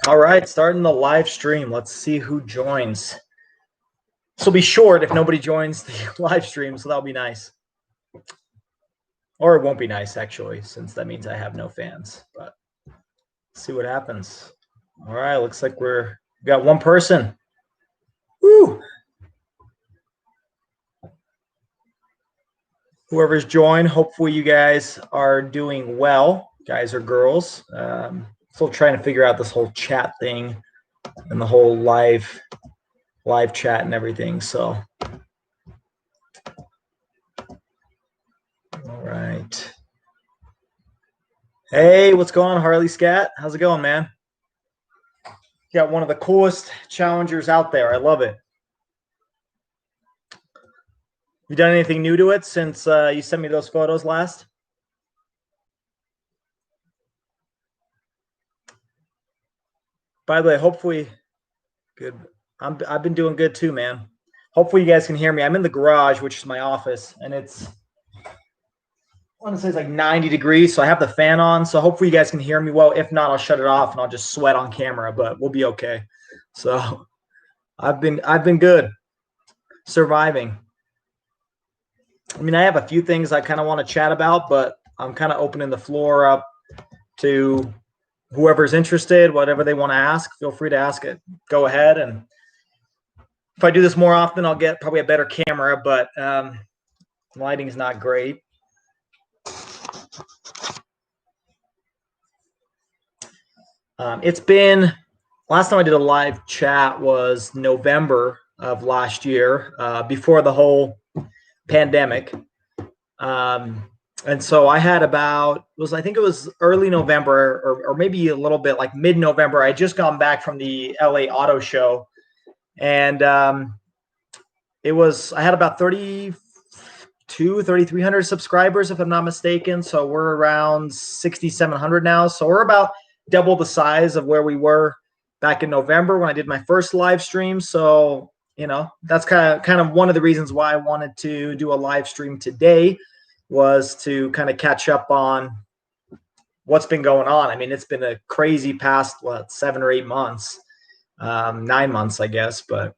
All right, starting the live stream. Let's see who joins. This will be short if nobody joins the live stream, so that'll be nice. Or it won't be nice, actually, since that means I have no fans. But let's see what happens. All right, looks like we got one person. Woo! Whoever's joined, hopefully you guys are doing well, guys or girls. Still trying to figure out this whole chat thing and the whole live chat and everything. So, all right. Hey, what's going on, Harley Scat? How's it going, man? You got one of the coolest challengers out there. I love it. You done anything new to it since you sent me those photos last? By the way, hopefully, good. I've been doing good too, man. Hopefully you guys can hear me. I'm in the garage, which is my office, and I want to say it's like 90 degrees, so I have the fan on. So hopefully you guys can hear me well. If not, I'll shut it off and I'll just sweat on camera, but we'll be okay. So I've been good, surviving. I mean, I have a few things I kind of want to chat about, but I'm kind of opening the floor up to whoever's interested, whatever they want to ask. Feel free to ask it. Go ahead. And if I do this more often, I'll get probably a better camera, but lighting is not great. It's been, last time I did a live chat was November of last year, before the whole pandemic. And so I had I think it was early November or maybe a little bit like mid-November. I had just gone back from the LA Auto Show, and I had about 3,300 subscribers, if I'm not mistaken. So we're around 6,700 now. So we're about double the size of where we were back in November when I did my first live stream. So, you know, that's kind of one of the reasons why I wanted to do a live stream today, was to kind of catch up on what's been going on. I mean, it's been a crazy past, 7 or 8 months, 9 months, I guess, but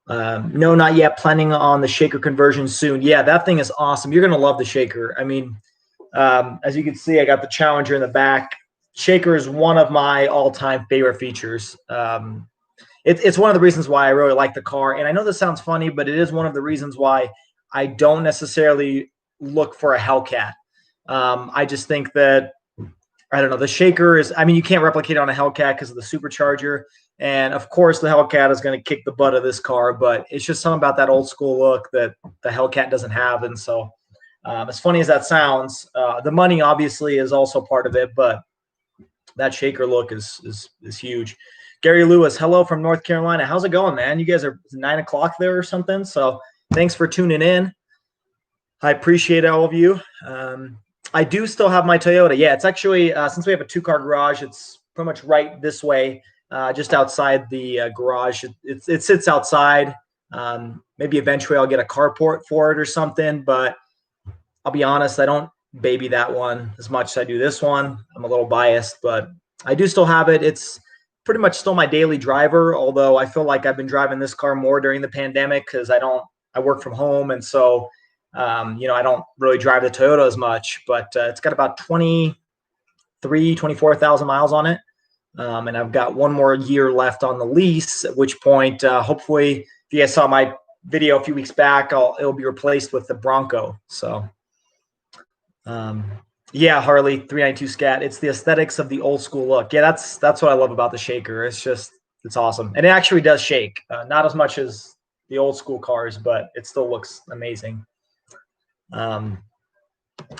no, not yet. Planning on the shaker conversion soon. Yeah, that thing is awesome. You're going to love the shaker. I mean, as you can see, I got the Challenger in the back. Shaker is one of my all-time favorite features. It's one of the reasons why I really like the car. And I know this sounds funny, but it is one of the reasons why I don't necessarily look for a Hellcat. I just think that, I don't know, the shaker is, I mean, you can't replicate it on a Hellcat because of the supercharger. And of course, the Hellcat is going to kick the butt of this car, but it's just something about that old school look that the Hellcat doesn't have. And so, as funny as that sounds, the money obviously is also part of it, but that shaker look is huge. Gary Lewis, hello from North Carolina. How's it going, man? You guys are 9 o'clock there or something. So thanks for tuning in. I appreciate all of you. I do still have my Toyota. Yeah, it's actually, since we have a 2-car garage, it's pretty much right this way, just outside the garage. It sits outside. Maybe eventually I'll get a carport for it or something, but I'll be honest, I don't baby that one as much as I do this one. I'm a little biased, but I do still have it. It's pretty much still my daily driver, although I feel like I've been driving this car more during the pandemic because I work from home, and so you know, I don't really drive the Toyota as much, but it's got about 24,000 miles on it. And I've got one more year left on the lease, at which point, hopefully, if you guys saw my video a few weeks back, it'll be replaced with the Bronco. So, yeah, Harley 392 Scat. It's the aesthetics of the old school look. Yeah, that's what I love about the shaker. It's awesome. And it actually does shake. Not as much as the old school cars, but it still looks amazing. Let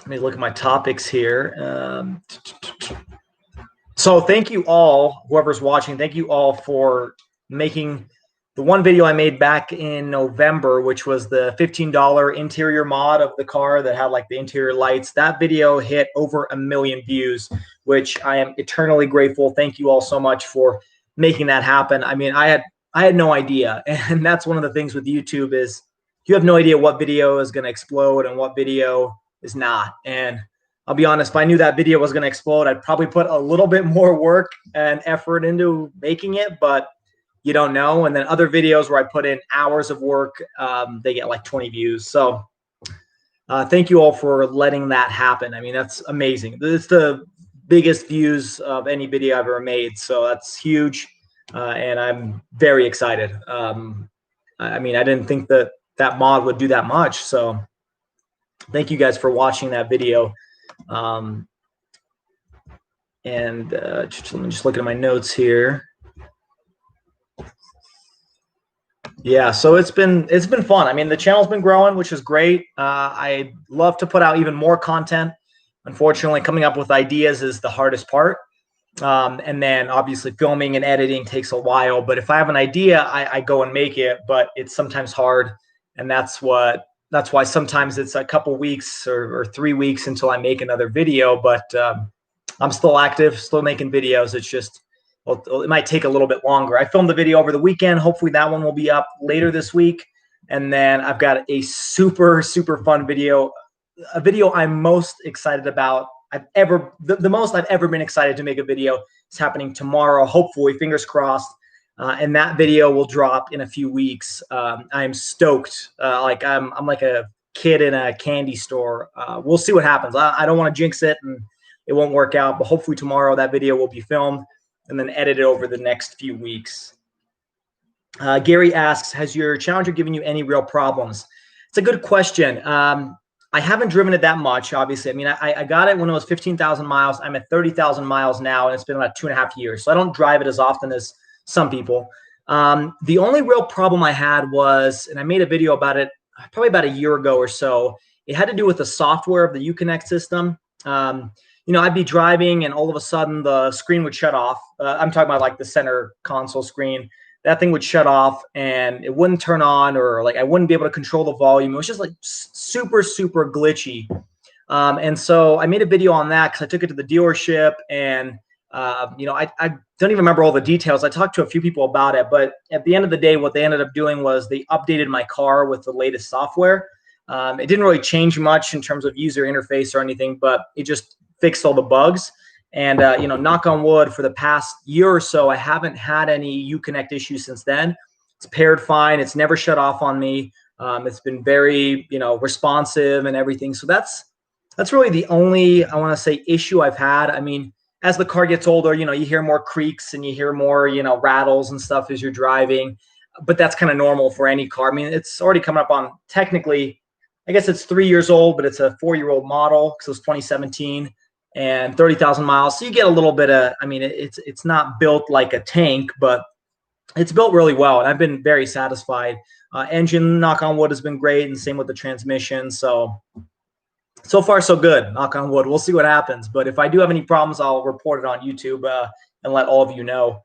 me look at my topics here. So thank you all, whoever's watching, thank you all for making the one video I made back in November, which was the $15 interior mod of the car that had like the interior lights. That video hit over 1 million views, which I am eternally grateful. Thank you all so much for making that happen. I mean, I had no idea. And that's one of the things with YouTube is you have no idea what video is going to explode and what video is not. And I'll be honest, if I knew that video was going to explode, I'd probably put a little bit more work and effort into making it, but you don't know. And then other videos where I put in hours of work, they get like 20 views. So thank you all for letting that happen. I mean, that's amazing. It's the biggest views of any video I've ever made. So that's huge. And I'm very excited. I mean, I didn't think that that mod would do that much. So thank you guys for watching that video. Just looking at my notes here. Yeah, so it's been fun. I mean, the channel's been growing, which is great. I love to put out even more content. Unfortunately, coming up with ideas is the hardest part. And then obviously filming and editing takes a while. But if I have an idea, I go and make it. But it's sometimes hard, and that's why sometimes it's a couple weeks or 3 weeks until I make another video. But I'm still active, still making videos. It's just, well, it might take a little bit longer. I filmed the video over the weekend. Hopefully that one will be up later this week. And then I've got a super, super fun video, a video I'm most excited about. The most I've ever been excited to make a video is happening tomorrow, hopefully, fingers crossed. And that video will drop in a few weeks. I am stoked. Like I'm like a kid in a candy store. We'll see what happens. I don't want to jinx it and it won't work out, but hopefully tomorrow that video will be filmed and then edited over the next few weeks. Gary asks, has your Challenger given you any real problems? It's a good question. I haven't driven it that much, obviously. I mean, I got it when it was 15,000 miles. I'm at 30,000 miles now, and it's been about 2.5 years. So I don't drive it as often as some people. The only real problem I had was, and I made a video about it probably about a year ago or so, it had to do with the software of the Uconnect system. You know, I'd be driving and all of a sudden the screen would shut off. I'm talking about like the center console screen. That thing would shut off and it wouldn't turn on, or like I wouldn't be able to control the volume. It was just like super, super glitchy. And so I made a video on that because I took it to the dealership and, you know, I don't even remember all the details. I talked to a few people about it, but at the end of the day, what they ended up doing was they updated my car with the latest software. It didn't really change much in terms of user interface or anything, but it just fixed all the bugs. And, you know, knock on wood, for the past year or so, I haven't had any Uconnect issues since then. It's paired fine. It's never shut off on me. It's been very, you know, responsive and everything. So that's really the only, I want to say, issue I've had. I mean, as the car gets older, you know, you hear more creaks and you hear more, you know, rattles and stuff as you're driving. But that's kind of normal for any car. I mean, it's already coming up on, technically, I guess it's 3 years old, but it's a 4-year-old model because it was 2017. And 30,000 miles. So you get a little bit of, I mean, it's not built like a tank, but it's built really well. And I've been very satisfied. Engine, knock on wood, has been great. And same with the transmission. So far, so good, knock on wood. We'll see what happens. But if I do have any problems, I'll report it on YouTube and let all of you know.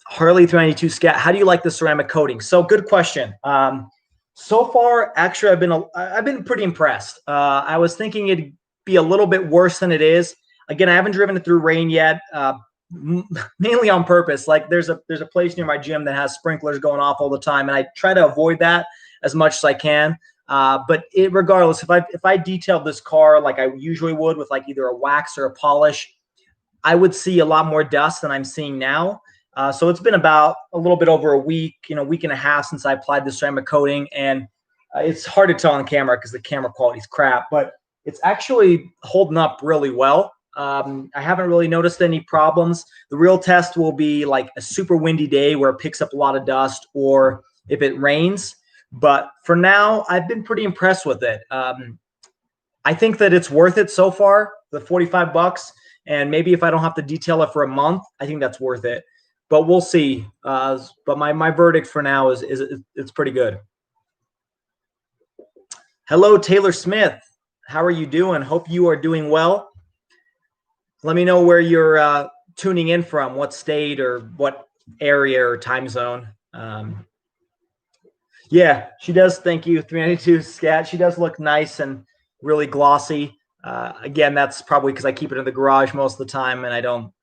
Harley 392 Scat, how do you like the ceramic coating? So good question. So far, actually, I've been pretty impressed. I was thinking it'd be a little bit worse than it is. Again, I haven't driven it through rain yet, mainly on purpose. Like there's a place near my gym that has sprinklers going off all the time, and I try to avoid that as much as I can. But regardless, if I detailed this car like I usually would with like either a wax or a polish, I would see a lot more dust than I'm seeing now. So it's been about a little bit over a week, you know, week and a half since I applied the ceramic coating, and it's hard to tell on camera because the camera quality is crap, but it's actually holding up really well. I haven't really noticed any problems. The real test will be like a super windy day where it picks up a lot of dust, or if it rains. But for now, I've been pretty impressed with it. I think that it's worth it so far, the $45. And maybe if I don't have to detail it for a month, I think that's worth it. But we'll see. But my verdict for now is it's pretty good. Hello, Taylor Smith. How are you doing? Hope you are doing well. Let me know where you're tuning in from, what state or what area or time zone. Yeah, she does. Thank you, 392 Scat. She does look nice and really glossy. Again, that's probably because I keep it in the garage most of the time and I don't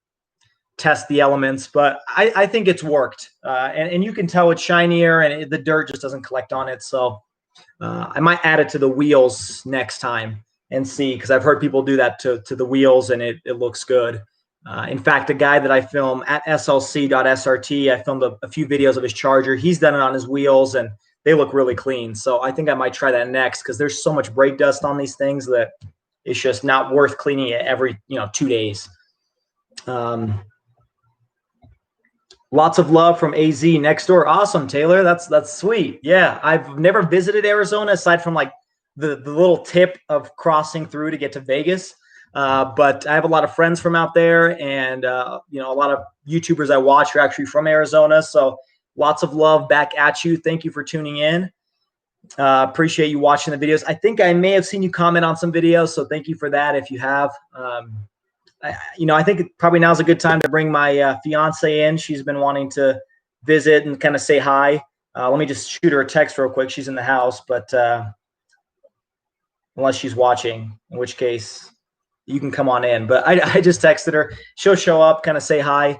test the elements, but I think it's worked. And you can tell it's shinier and the dirt just doesn't collect on it. So I might add it to the wheels next time. and see, because I've heard people do that to the wheels, and it looks good. In fact, a guy that I film at slc.srt, I filmed a few videos of his Charger. He's done it on his wheels, and they look really clean. So I think I might try that next, because there's so much brake dust on these things that it's just not worth cleaning it every 2 days. Lots of love from AZ next door. Awesome, Taylor. That's sweet. Yeah, I've never visited Arizona aside from like the little tip of crossing through to get to Vegas. But I have a lot of friends from out there, and a lot of YouTubers I watch are actually from Arizona. So lots of love back at you. Thank you for tuning in. Appreciate you watching the videos. I think I may have seen you comment on some videos, so thank you for that if you have. I think probably now's a good time to bring my fiance in. She's been wanting to visit and kind of say hi. Let me just shoot her a text real quick. She's in the house, but unless she's watching, in which case you can come on in. But I just texted her. She'll show up, kind of say hi.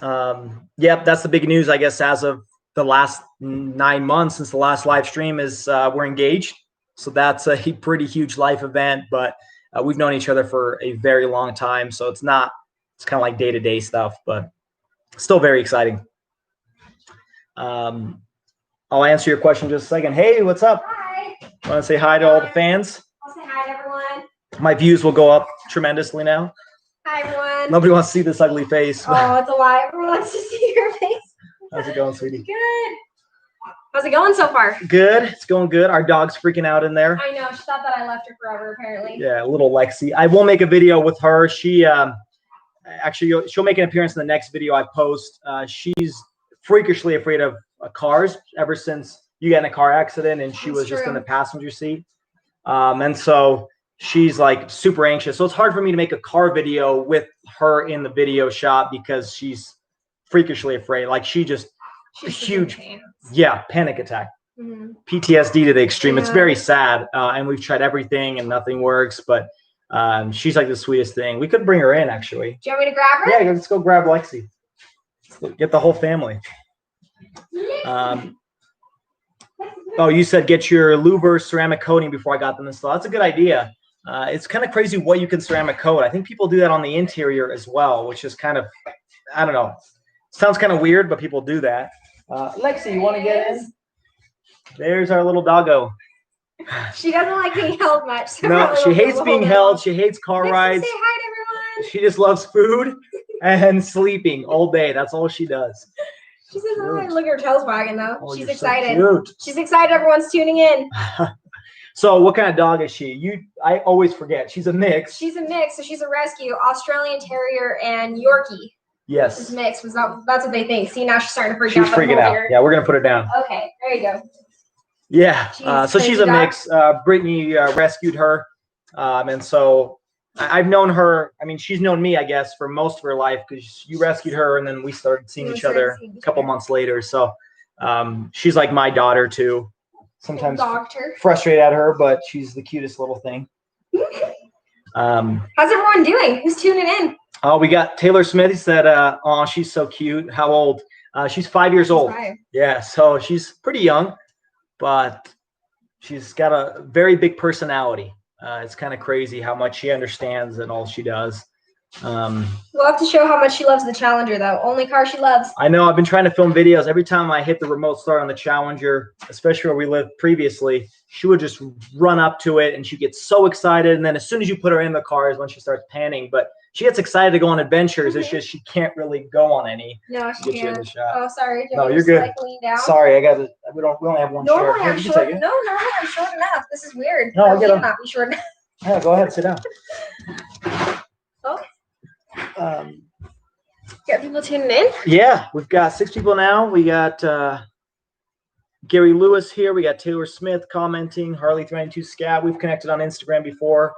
Yep, that's the big news, I guess, as of the last 9 months since the last live stream is we're engaged. So that's a pretty huge life event, but we've known each other for a very long time. So it's kind of like day-to-day stuff, but still very exciting. I'll answer your question in just a second. Hey, what's up? Hi. Want to say hi to all the fans? I'll say hi to everyone. My views will go up tremendously now. Hi, everyone. Nobody wants to see this ugly face. Oh, it's a lie. Everyone wants to see your face. How's it going, sweetie? Good. How's it going so far? Good. It's going good. Our dog's freaking out in there. I know. She thought that I left her forever, apparently. Yeah, little Lexi. I will make a video with her. She actually, she'll make an appearance in the next video I post. She's freakishly afraid of cars ever since you got in a car accident, and she was just in the passenger seat. And so she's like super anxious. So it's hard for me to make a car video with her in the video shot because she's freakishly afraid. Like she's huge, panic attack. Mm-hmm. PTSD to the extreme. Yeah. It's very sad. And we've tried everything and nothing works, but she's like the sweetest thing. We could bring her in, actually. Do you want me to grab her? Yeah, let's go grab Lexi. Get the whole family. Oh, you said get your louver ceramic coating before I got them installed. That's a good idea. It's kind of crazy what you can ceramic coat. I think people do that on the interior as well, which is kind of, I don't know. Sounds kind of weird, but people do that. Lexi, you want to get in? There's our little doggo. She doesn't like being held much. So no, she hates being held. She hates car rides. Say hi to everyone. She just loves food and sleeping all day. That's all she does. She says, "Oh, look at her tail's wagging though." Oh, she's excited. So cute. She's excited. Everyone's tuning in. So, what kind of dog is she? I always forget. She's a mix. She's a mix. So she's a rescue, Australian Terrier and Yorkie. Yes. This mix was that's what they think. See, now she's starting to freak out. She's freaking out. Yeah, we're gonna put her down. Okay, there you go. Yeah. So she's a mix. Brittany rescued her, and so I've known her. I mean, she's known me, I guess, for most of her life because you rescued her, and then we started seeing each other a couple months later. So she's like my daughter too. Sometimes frustrated at her, but she's the cutest little thing. How's everyone doing? Who's tuning in? Oh, we got Taylor Smith. He said, "Oh, she's so cute." How old? She's 5 years old. 5. Yeah, so she's pretty young, but she's got a very big personality. It's kind of crazy how much she understands and all she does. We'll have to show how much she loves the Challenger, though. Only car she loves. I know. I've been trying to film videos. Every time I hit the remote start on the Challenger, especially where we lived previously, she would just run up to it, and she'd get so excited. And then as soon as you put her in the car is when she starts panning. But she gets excited to go on adventures. Mm-hmm. It's just she can't really go on any. No, she can't. Oh, sorry. No, you're good. Down? Sorry, I got it. We only have one normally chair. I'm short. No, normally I'm short enough. This is weird. No, I get them. Not be short enough. Yeah, go ahead, sit down. Oh. Got people tuning in? Yeah, we've got 6 people now. We got Gary Lewis here. We got Taylor Smith commenting. Harley392 Scat. We've connected on Instagram before,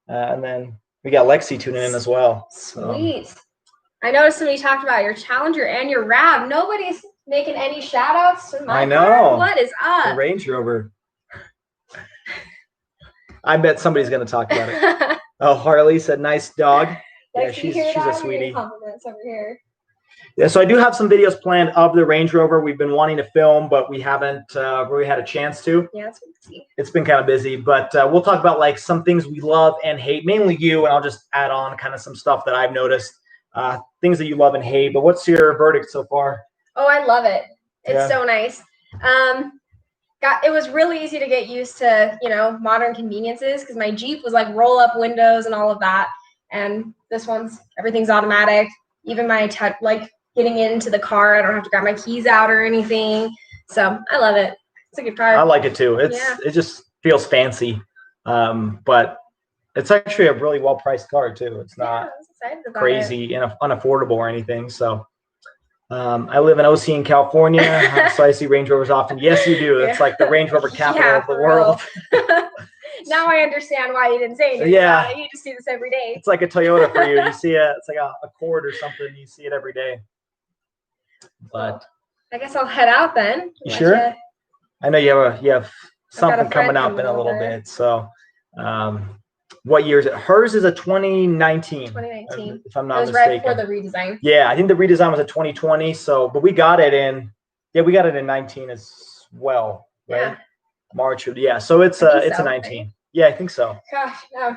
and then we got Lexi tuning in as well. Sweet. I noticed somebody talked about your Challenger and your Rab. Nobody's making any shout outs to my car. What is up? The Range Rover. I bet somebody's going to talk about it. Oh, Harley said, "Nice dog." Yeah, she's a sweetie. Compliments over here. Yeah, so I do have some videos planned of the Range Rover. We've been wanting to film, but we haven't really had a chance to. Yeah, it's busy. It's been kind of busy, but we'll talk about like some things we love and hate, mainly you, and I'll just add on kind of some stuff that I've noticed, things that you love and hate. But what's your verdict so far? Oh, I love it. It's so nice. It was really easy to get used to, modern conveniences because my Jeep was like roll up windows and all of that. And this one's everything's automatic. Even my getting into the car, I don't have to grab my keys out or anything. So I love it. It's a good car. I like it too. It just feels fancy, but it's actually a really well priced car too. It's not crazy and unaffordable or anything. So. I live in OC in California, so I see Range Rovers often. Yes, you do. It's like the Range Rover capital of the world. Now I understand why you didn't say anything about it. You just see this every day. It's like a Toyota for you. You see it. It's like a Accord or something. You see it every day. But I guess I'll head out then. You sure? I know you have something coming up in a little bit. So, what year is it? Hers is a 2019. 2019. If I'm not mistaken. Right before the redesign. Yeah, I think the redesign was a 2020. So, but we got it in 19 as well, right? Yeah. March. Yeah. So it's a 19. Right? Yeah, I think so. Gosh, no.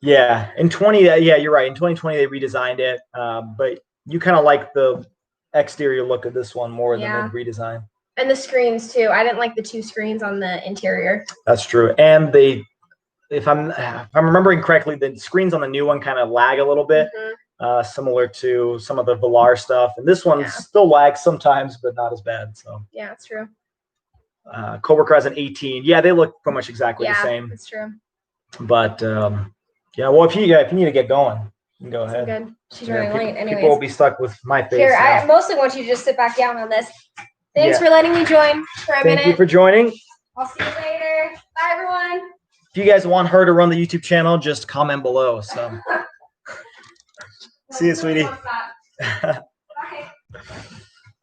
Yeah, in 20. Yeah, you're right. In 2020 they redesigned it, but you kind of like the exterior look of this one more than the redesign. And the screens too. I didn't like the 2 screens on the interior. That's true. And if I'm remembering correctly, the screens on the new one kind of lag a little bit, similar to some of the Velar stuff. And this one still lags sometimes, but not as bad. So yeah, it's true. Cobra Car's an 18. Yeah, they look pretty much exactly the same. Yeah, it's true. But yeah, well, if you need to get going, you can go ahead. Good. She's running late anyways. People will be stuck with my face. Here, I mostly want you to just sit back down on this. Thanks for letting me join for a minute. Thank you for joining. I'll see you later. Bye, everyone. If you guys want her to run the YouTube channel, just comment below. So, see you, sweetie. Bye.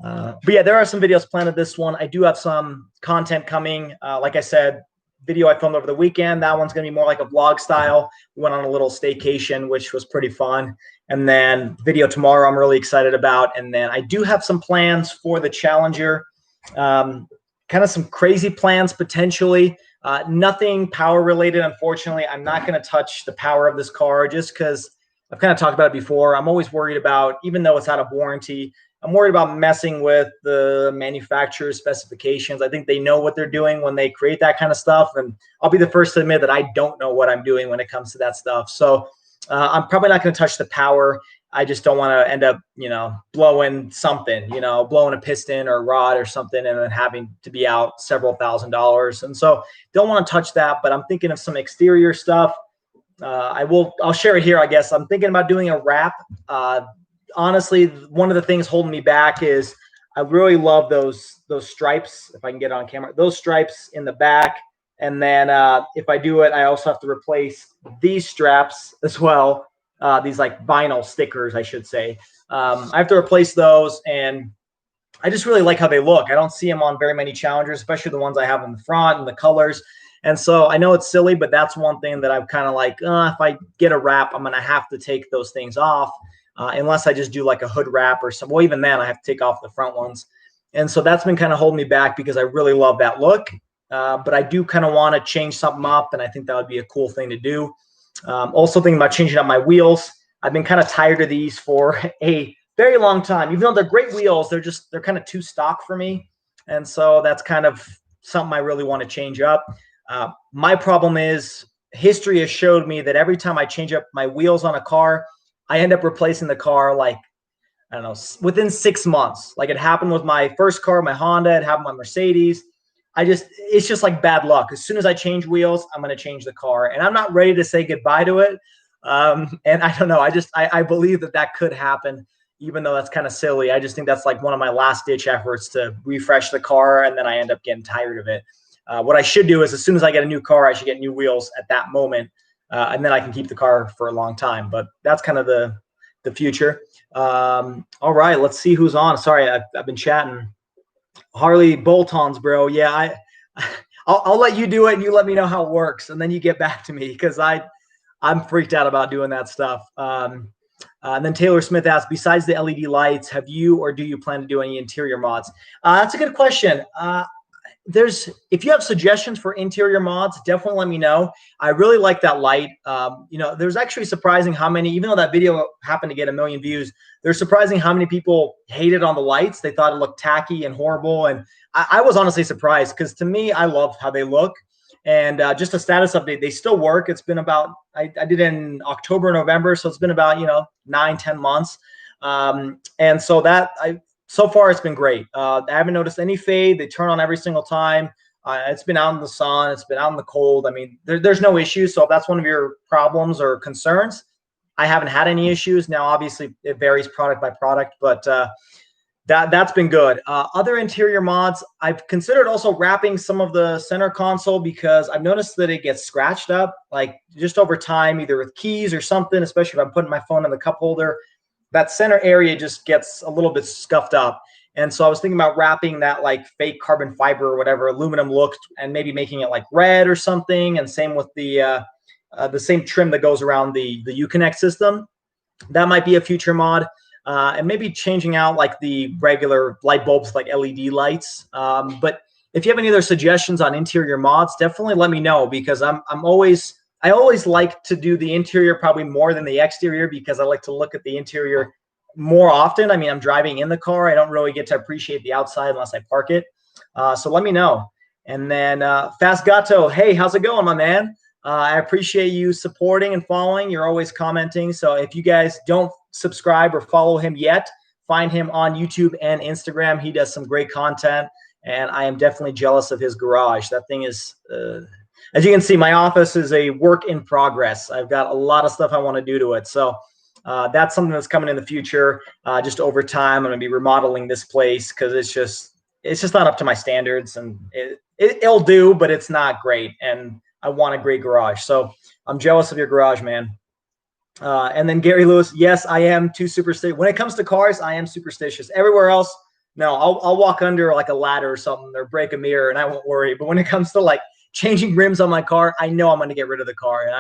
But yeah, there are some videos planned of this one. I do have some content coming. Like I said, video I filmed over the weekend. That one's going to be more like a vlog style. We went on a little staycation, which was pretty fun. And then video tomorrow I'm really excited about. And then I do have some plans for the Challenger. Kind of some crazy plans potentially. Nothing power related, unfortunately. I'm not going to touch the power of this car just because I've kind of talked about it before. I'm always worried about, even though it's out of warranty, I'm worried about messing with the manufacturer's specifications. I think they know what they're doing when they create that kind of stuff. And I'll be the first to admit that I don't know what I'm doing when it comes to that stuff. So I'm probably not going to touch the power. I just don't want to end up, blowing something, blowing a piston or a rod or something and then having to be out several $1,000s. And so don't want to touch that, but I'm thinking of some exterior stuff. I'll share it here, I guess. I'm thinking about doing a wrap. Honestly, one of the things holding me back is I really love those stripes, if I can get it on camera, those stripes in the back. And then if I do it, I also have to replace these straps as well. These like vinyl stickers, I should say. I have to replace those, and I just really like how they look. I don't see them on very many Challengers, especially the ones I have in the front and the colors. And so I know it's silly, but that's one thing that I'm kind of like, if I get a wrap, I'm going to have to take those things off. Unless I just do like a hood wrap or something. Well, even then I have to take off the front ones. And so that's been kind of holding me back because I really love that look. But I do kind of want to change something up, and I think that would be a cool thing to do. Also thinking about changing up my wheels. I've been kind of tired of these for a very long time. Even though they're great wheels, they're kind of too stock for me. And so that's kind of something I really want to change up. My problem is history has showed me that every time I change up my wheels on a car, I end up replacing the car like, I don't know, within 6 months. Like it happened with my first car, my Honda, it happened with my Mercedes. It's just like bad luck. As soon as I change wheels, I'm going to change the car. And I'm not ready to say goodbye to it. And I don't know. I believe that could happen, even though that's kind of silly. I just think that's like one of my last ditch efforts to refresh the car. And then I end up getting tired of it. What I should do is as soon as I get a new car, I should get new wheels at that moment. And then I can keep the car for a long time. But that's kind of the future. All right, let's see who's on. Sorry, I've been chatting. Harley bolt-ons, bro. Yeah, I'll let you do it, and you let me know how it works, and then you get back to me because I'm freaked out about doing that stuff. And then Taylor Smith asked, besides the LED lights, have you or do you plan to do any interior mods? That's a good question. If you have suggestions for interior mods, definitely let me know. I really like that light. There's actually surprising how many, even though that video happened to get 1 million views, there's surprising how many people hated on the lights. They thought it looked tacky and horrible. And I was honestly surprised because to me, I love how they look. And just a status update, they still work. It's been about, I did it in October, November. So it's been about, 9-10 months. And so so far, it's been great. I haven't noticed any fade. They turn on every single time. It's been out in the sun. It's been out in the cold. I mean, there's no issues. So if that's one of your problems or concerns, I haven't had any issues. Now, obviously, it varies product by product, but that's been good. Other interior mods, I've considered also wrapping some of the center console because I've noticed that it gets scratched up, like just over time, either with keys or something, especially if I'm putting my phone in the cup holder. That center area just gets a little bit scuffed up. And so I was thinking about wrapping that like fake carbon fiber or whatever aluminum looked and maybe making it like red or something. And same with the same trim that goes around the Uconnect system. That might be a future mod. And maybe changing out like the regular light bulbs, like LED lights. But if you have any other suggestions on interior mods, definitely let me know because I always like to do the interior probably more than the exterior because I like to look at the interior more often. I mean, I'm driving in the car. I don't really get to appreciate the outside unless I park it. So let me know. And then Fast Gato, hey, how's it going, my man? I appreciate you supporting and following. You're always commenting. So if you guys don't subscribe or follow him yet, find him on YouTube and Instagram. He does some great content, and I am definitely jealous of his garage. That thing is... as you can see, my office is a work in progress. I've got a lot of stuff I want to do to it. So that's something that's coming in the future. Just over time, I'm going to be remodeling this place because it's just not up to my standards, and it'll do, but it's not great. And I want a great garage. So I'm jealous of your garage, man. And then Gary Lewis, yes, I am too superstitious. When it comes to cars, I am superstitious. Everywhere else, no, I'll walk under like a ladder or something or break a mirror and I won't worry. But when it comes to like changing rims on my car, I know I'm going to get rid of the car. And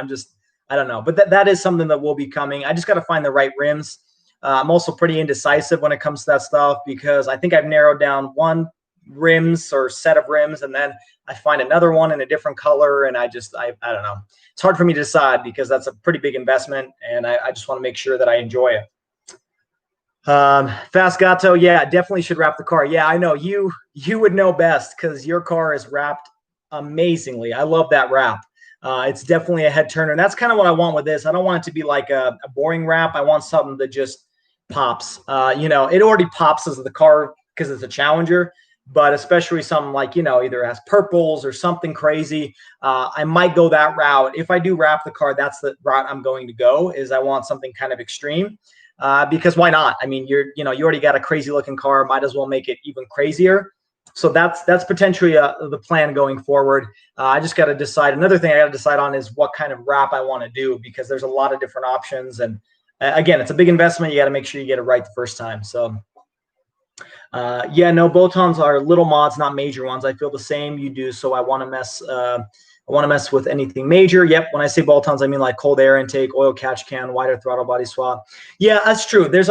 I don't know. But that is something that will be coming. I just got to find the right rims. I'm also pretty indecisive when it comes to that stuff because I think I've narrowed down one rims or set of rims, and then I find another one in a different color. And I don't know. It's hard for me to decide because that's a pretty big investment. And I just want to make sure that I enjoy it. Fast Gato, yeah, definitely should wrap the car. Yeah, I know you would know best because your car is wrapped amazingly. I love that wrap. It's definitely a head turner. And that's kind of what I want with this. I don't want it to be like a boring wrap. I want something that just pops. It already pops as the car because it's a Challenger, but especially something like, either it has purples or something crazy. I might go that route. If I do wrap the car, that's the route I'm going to go, is I want something kind of extreme. Because why not? I mean, you already got a crazy looking car. Might as well make it even crazier. So that's potentially the plan going forward. I just got to decide. Another thing I got to decide on is what kind of wrap I want to do because there's a lot of different options. And again, it's a big investment. You got to make sure you get it right the first time. So yeah, no, Botons are little mods, not major ones. I feel the same you do. So I want to mess with anything major. Yep. When I say bolt-ons, I mean like cold air intake, oil catch can, wider throttle body swap. Yeah, that's true. There's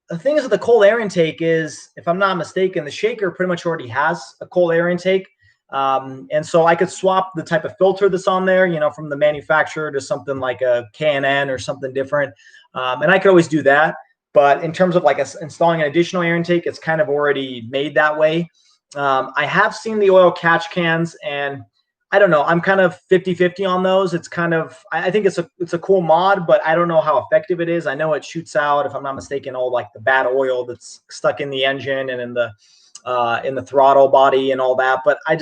the thing is with the cold air intake is, if I'm not mistaken, the shaker pretty much already has a cold air intake. And so I could swap the type of filter that's on there, from the manufacturer to something like a K&N or something different. And I could always do that. But in terms of like installing an additional air intake, it's kind of already made that way. I have seen the oil catch cans, and I don't know. I'm kind of 50-50 on those. It's kind of, I think it's a cool mod, but I don't know how effective it is. I know it shoots out, if I'm not mistaken, all like the bad oil that's stuck in the engine and in the throttle body and all that. But I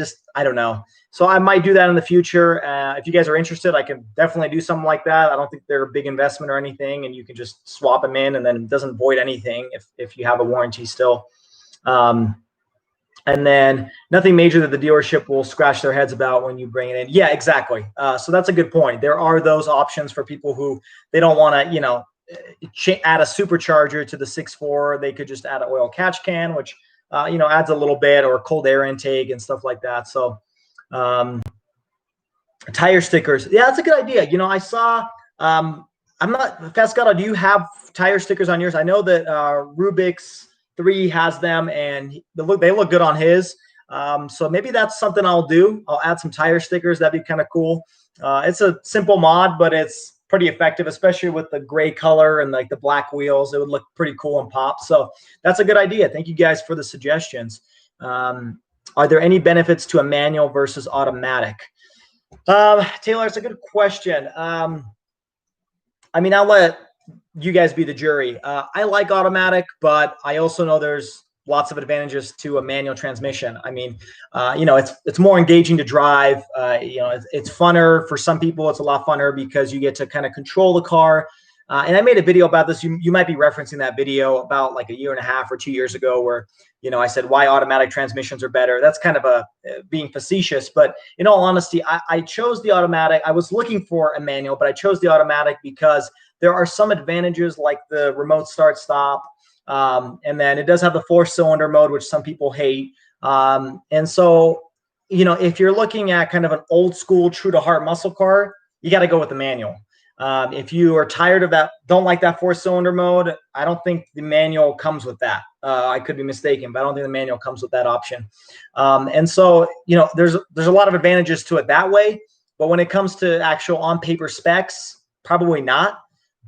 don't know. So I might do that in the future. If you guys are interested, I can definitely do something like that. I don't think they're a big investment or anything, and you can just swap them in, and then it doesn't void anything if you have a warranty still. And then nothing major that the dealership will scratch their heads about when you bring it in. Yeah, exactly. So that's a good point. There are those options for people who they don't want to, add a supercharger to the 6.4. They could just add an oil catch can, which, adds a little bit, or cold air intake and stuff like that. So tire stickers. Yeah, that's a good idea. I saw I'm not, Fascato, do you have tire stickers on yours? I know that Rubik's 3 has them, and they look good on his. So maybe that's something I'll do. I'll add some tire stickers. That'd be kind of cool. It's a simple mod, but it's pretty effective, especially with the gray color and like the black wheels. It would look pretty cool and pop. So that's a good idea. Thank you guys for the suggestions. Are there any benefits to a manual versus automatic? Taylor, it's a good question. I mean, I'll let you guys be the jury. I like automatic, but I also know there's lots of advantages to a manual transmission. I mean, it's more engaging to drive. It's funner for some people. It's a lot funner because you get to kind of control the car. And I made a video about this. You might be referencing that video about like a year and a half or 2 years ago where, I said why automatic transmissions are better. That's kind of being facetious, but in all honesty, I chose the automatic. I was looking for a manual, but I chose the automatic because there are some advantages like the remote start stop. And then it does have the 4-cylinder mode, which some people hate. And so, if you're looking at kind of an old school, true to heart muscle car, you got to go with the manual. If you are tired of that, don't like that 4-cylinder mode, I don't think the manual comes with that. I could be mistaken, but I don't think the manual comes with that option. And so, there's a lot of advantages to it that way. But when it comes to actual on paper specs, probably not.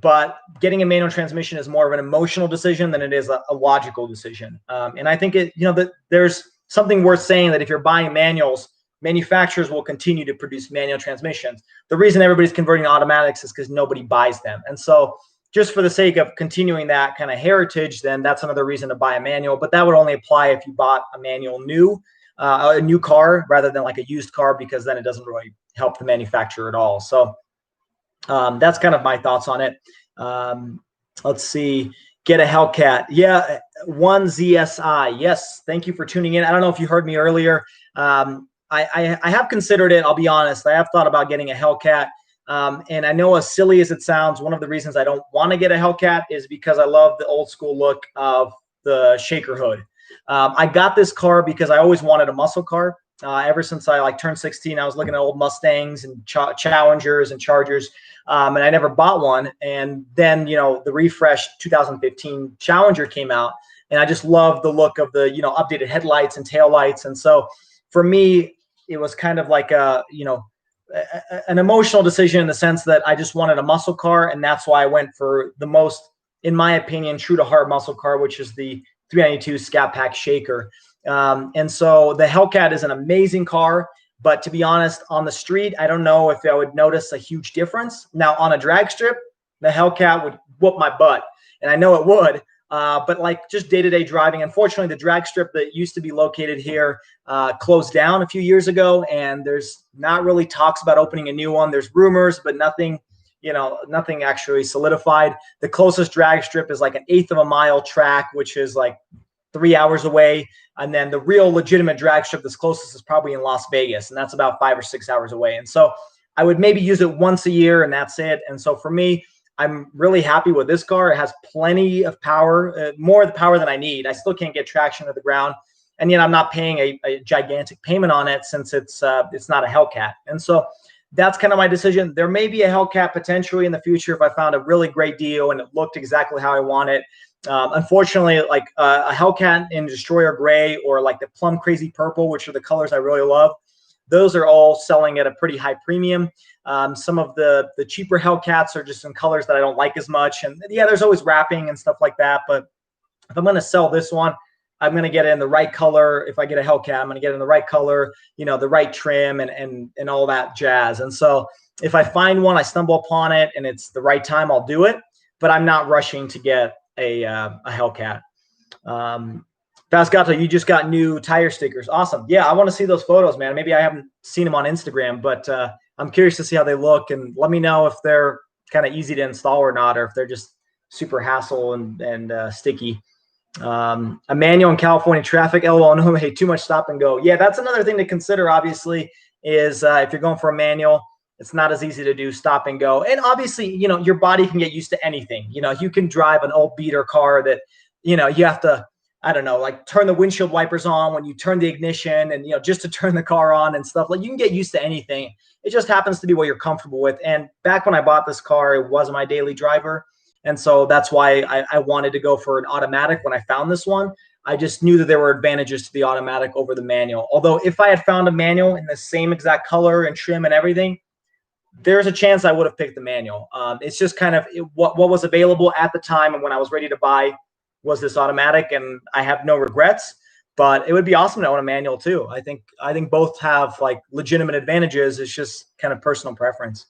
But getting a manual transmission is more of an emotional decision than it is a logical decision. And I think that there's something worth saying that if you're buying manuals, manufacturers will continue to produce manual transmissions. The reason everybody's converting to automatics is because nobody buys them. And so just for the sake of continuing that kind of heritage, then that's another reason to buy a manual. But that would only apply if you bought a manual a new car rather than like a used car, because then it doesn't really help the manufacturer at all. So that's kind of my thoughts on it. Let's see. Get a Hellcat. Yeah, 1ZSI. Yes, thank you for tuning in. I don't know if you heard me earlier. I have considered it. I'll be honest. I have thought about getting a Hellcat. And I know, as silly as it sounds, one of the reasons I don't want to get a Hellcat is because I love the old school look of the shaker hood. I got this car because I always wanted a muscle car. Ever since I turned 16, I was looking at old Mustangs and Challengers and Chargers, and I never bought one. And then, the refresh 2015 Challenger came out, and I just loved the look of the, updated headlights and taillights. And so for me, it was kind of like an emotional decision in the sense that I just wanted a muscle car, and that's why I went for the most, in my opinion, true to heart muscle car, which is the 392 Scat Pack Shaker. And so the Hellcat is an amazing car, but to be honest, on the street, I don't know if I would notice a huge difference. Now, on a drag strip, the Hellcat would whoop my butt, and I know it would. But like just day-to-day driving, unfortunately, the drag strip that used to be located here closed down a few years ago, and there's not really talks about opening a new one. There's rumors, but nothing actually solidified. The closest drag strip is like an 1/8 of a mile track, which is like 3 hours away. And then the real legitimate drag strip that's closest is probably in Las Vegas, and that's about 5 or 6 hours away. And so I would maybe use it once a year, and that's it. And so for me, I'm really happy with this car. It has plenty of power, more of the power than I need. I still can't get traction to the ground, and yet I'm not paying a gigantic payment on it since it's not a Hellcat. And so that's kind of my decision. There may be a Hellcat potentially in the future if I found a really great deal and it looked exactly how I want it. Unfortunately, like a Hellcat in Destroyer Gray or like the Plum Crazy Purple, which are the colors I really love, those are all selling at a pretty high premium. Some of the cheaper Hellcats are just in colors that I don't like as much. And yeah, there's always wrapping and stuff like that. But if I'm going to sell this one, I'm going to get it in the right color. If I get a Hellcat, I'm going to get it in the right color, the right trim and all that jazz. And so if I find one, I stumble upon it and it's the right time, I'll do it. But I'm not rushing to get a Hellcat. Pascato, you just got new tire stickers. Awesome. Yeah, I want to see those photos, man. Maybe I haven't seen them on Instagram, but I'm curious to see how they look. And let me know if they're kind of easy to install or not, or if they're just super hassle and sticky. A manual in California traffic. LOL, no, hey, too much stop and go. Yeah, that's another thing to consider, obviously, is if you're going for a manual, it's not as easy to do stop and go. And obviously, your body can get used to anything. You can drive an old beater car that, you have to I don't know, like turn the windshield wipers on when you turn the ignition and, just to turn the car on and stuff. Like you can get used to anything. It just happens to be what you're comfortable with. And back when I bought this car, it wasn't my daily driver. And so that's why I wanted to go for an automatic when I found this one. I just knew that there were advantages to the automatic over the manual. Although if I had found a manual in the same exact color and trim and everything, there's a chance I would have picked the manual. It's just kind of what was available at the time, and when I was ready to buy was this automatic, and I have no regrets. But it would be awesome to own a manual too. I think both have like legitimate advantages. It's just kind of personal preference.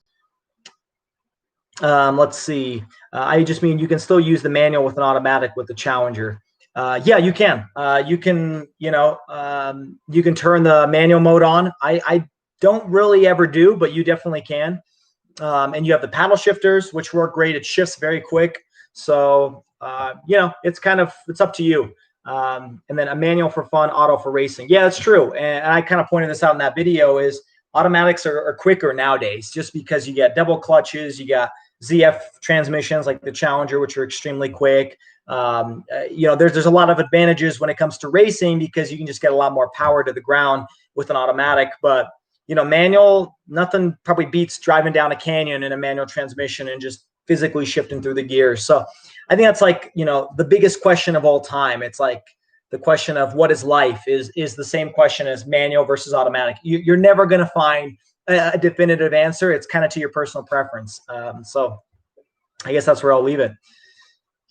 Let's see. I just mean you can still use the manual with an automatic with the Challenger. Yeah, you can. You can turn the manual mode on. I don't really ever do, but you definitely can. And you have the paddle shifters, which work great. It shifts very quick. So, it's up to you. And then a manual for fun, auto for racing. Yeah, that's true. And I kind of pointed this out in that video is automatics are quicker nowadays just because you get double clutches, you got ZF transmissions like the Challenger, which are extremely quick. There's a lot of advantages when it comes to racing because you can just get a lot more power to the ground with an automatic. But manual, nothing probably beats driving down a canyon in a manual transmission and just physically shifting through the gears. So I think that's like, the biggest question of all time. It's like the question of what is life is the same question as manual versus automatic. You're never going to find a definitive answer. It's kind of to your personal preference. So I guess that's where I'll leave it.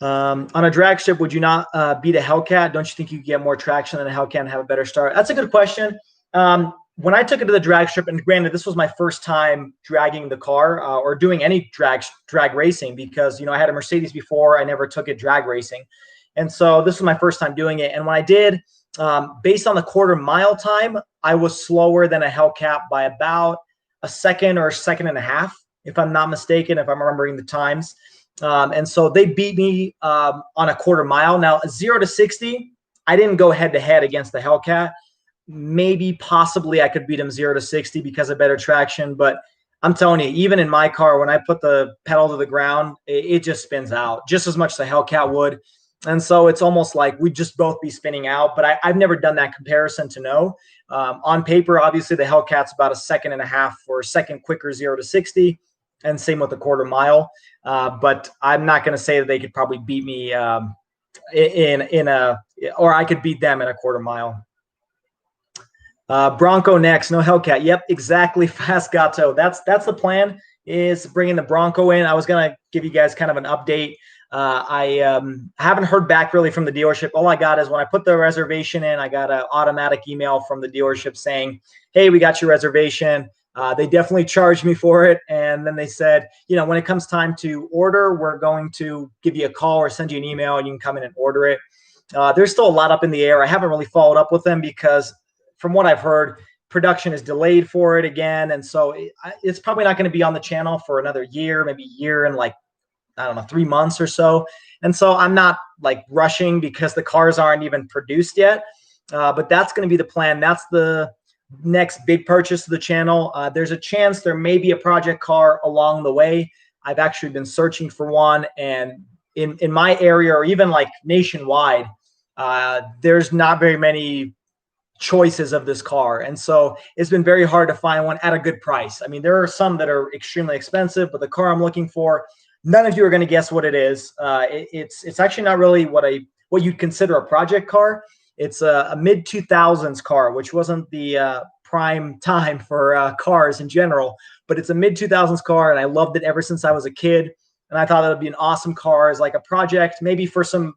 On a drag strip, would you not beat a Hellcat? Don't you think you could get more traction than a Hellcat and have a better start? That's a good question. When I took it to the drag strip, and granted, this was my first time dragging the car or doing any drag racing because, I had a Mercedes before. I never took it drag racing. And so this was my first time doing it. And when I did, based on the quarter mile time, I was slower than a Hellcat by about a second or a second and a half, if I'm not mistaken, if I'm remembering the times. And so they beat me on a quarter mile. Now, 0 to 60, I didn't go head to head against the Hellcat. Maybe possibly I could beat him 0 to 60 because of better traction. But I'm telling you, even in my car, when I put the pedal to the ground, it just spins out just as much as the Hellcat would. And so it's almost like we'd just both be spinning out. But I've never done that comparison to know. On paper, obviously, the Hellcat's about a second and a half or a second quicker 0 to 60. And same with the quarter mile. But I'm not going to say that they could probably beat me or I could beat them in a quarter mile. Bronco next, no Hellcat. Yep, exactly. Fast Gato. That's the plan, is bringing the Bronco in. I was going to give you guys kind of an update. I haven't heard back really from the dealership. All I got is when I put the reservation in, I got an automatic email from the dealership saying, hey, we got your reservation. They definitely charged me for it. And then they said, when it comes time to order, we're going to give you a call or send you an email and you can come in and order it. There's still a lot up in the air. I haven't really followed up with them because from what I've heard, production is delayed for it again. And so it's probably not going to be on the channel for another year, maybe a year and 3 months or so. And so I'm not rushing because the cars aren't even produced yet. But that's going to be the plan. That's the next big purchase of the channel. There's a chance there may be a project car along the way. I've actually been searching for one, and in my area or even nationwide, there's not very many choices of this car. And so it's been very hard to find one at a good price. I mean, there are some that are extremely expensive, but the car I'm looking for, none of you are going to guess what it is. It's actually not really what you'd consider a project car. It's a mid 2000s car, which wasn't the prime time for cars in general, but it's a mid 2000s car. And I loved it ever since I was a kid. And I thought it would be an awesome car as a project, maybe for some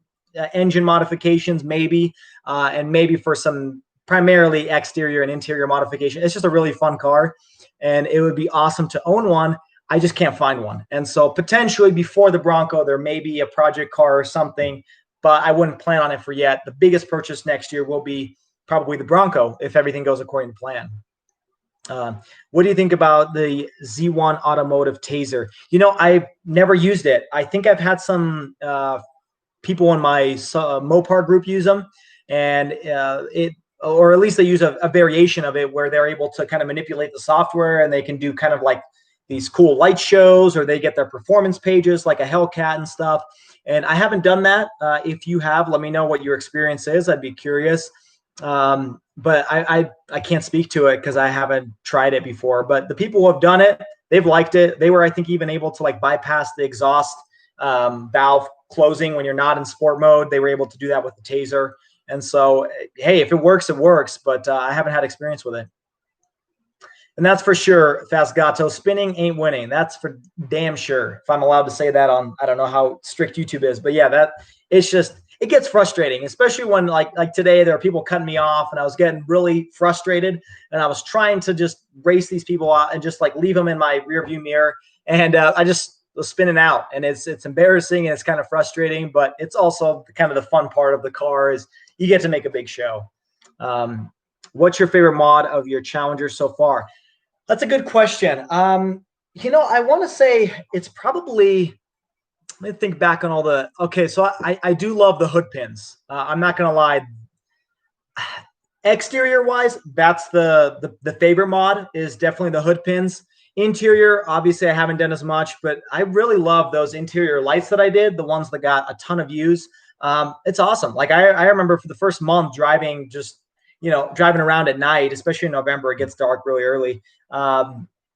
engine modifications, maybe, and maybe for some primarily exterior and interior modification. It's just a really fun car, and it would be awesome to own one. I just can't find one. And so potentially before the Bronco, there may be a project car or something, but I wouldn't plan on it for yet. The biggest purchase next year will be probably the Bronco if everything goes according to plan. What do you think about the Z1 Automotive Taser? I've never used it. I think I've had some people in my Mopar group use them, and or at least they use a variation of it where they're able to kind of manipulate the software, and they can do kind of these cool light shows, or they get their performance pages like a Hellcat and stuff. And I haven't done that. If you have, let me know what your experience is. I'd be curious. But I can't speak to it because I haven't tried it before. But the people who have done it, they've liked it. They were, I think, even able to like bypass the exhaust valve closing when you're not in sport mode. They were able to do that with the Taser. And so, hey, if it works, it works. But I haven't had experience with it. And that's for sure, Fast Gato. Spinning ain't winning. That's for damn sure. If I'm allowed to say that on, I don't know how strict YouTube is, but yeah, that it's just, it gets frustrating, especially when like today there are people cutting me off and I was getting really frustrated and I was trying to just race these people out and just like leave them in my rear view mirror. And I just was spinning out, and it's embarrassing and it's kind of frustrating, but it's also kind of the fun part of the car is you get to make a big show. What's your favorite mod of your Challenger so far? That's a good question. You know, I want to say it's probably, let me think back on all the, okay, so I do love the hood pins. I'm not going to lie. Exterior wise, that's the favorite mod is definitely the hood pins. Interior, obviously I haven't done as much, but I really love those interior lights that I did, the ones that got a ton of views. It's awesome. Like I remember for the first month driving, just, you know, driving around at night, especially in November, it gets dark really early.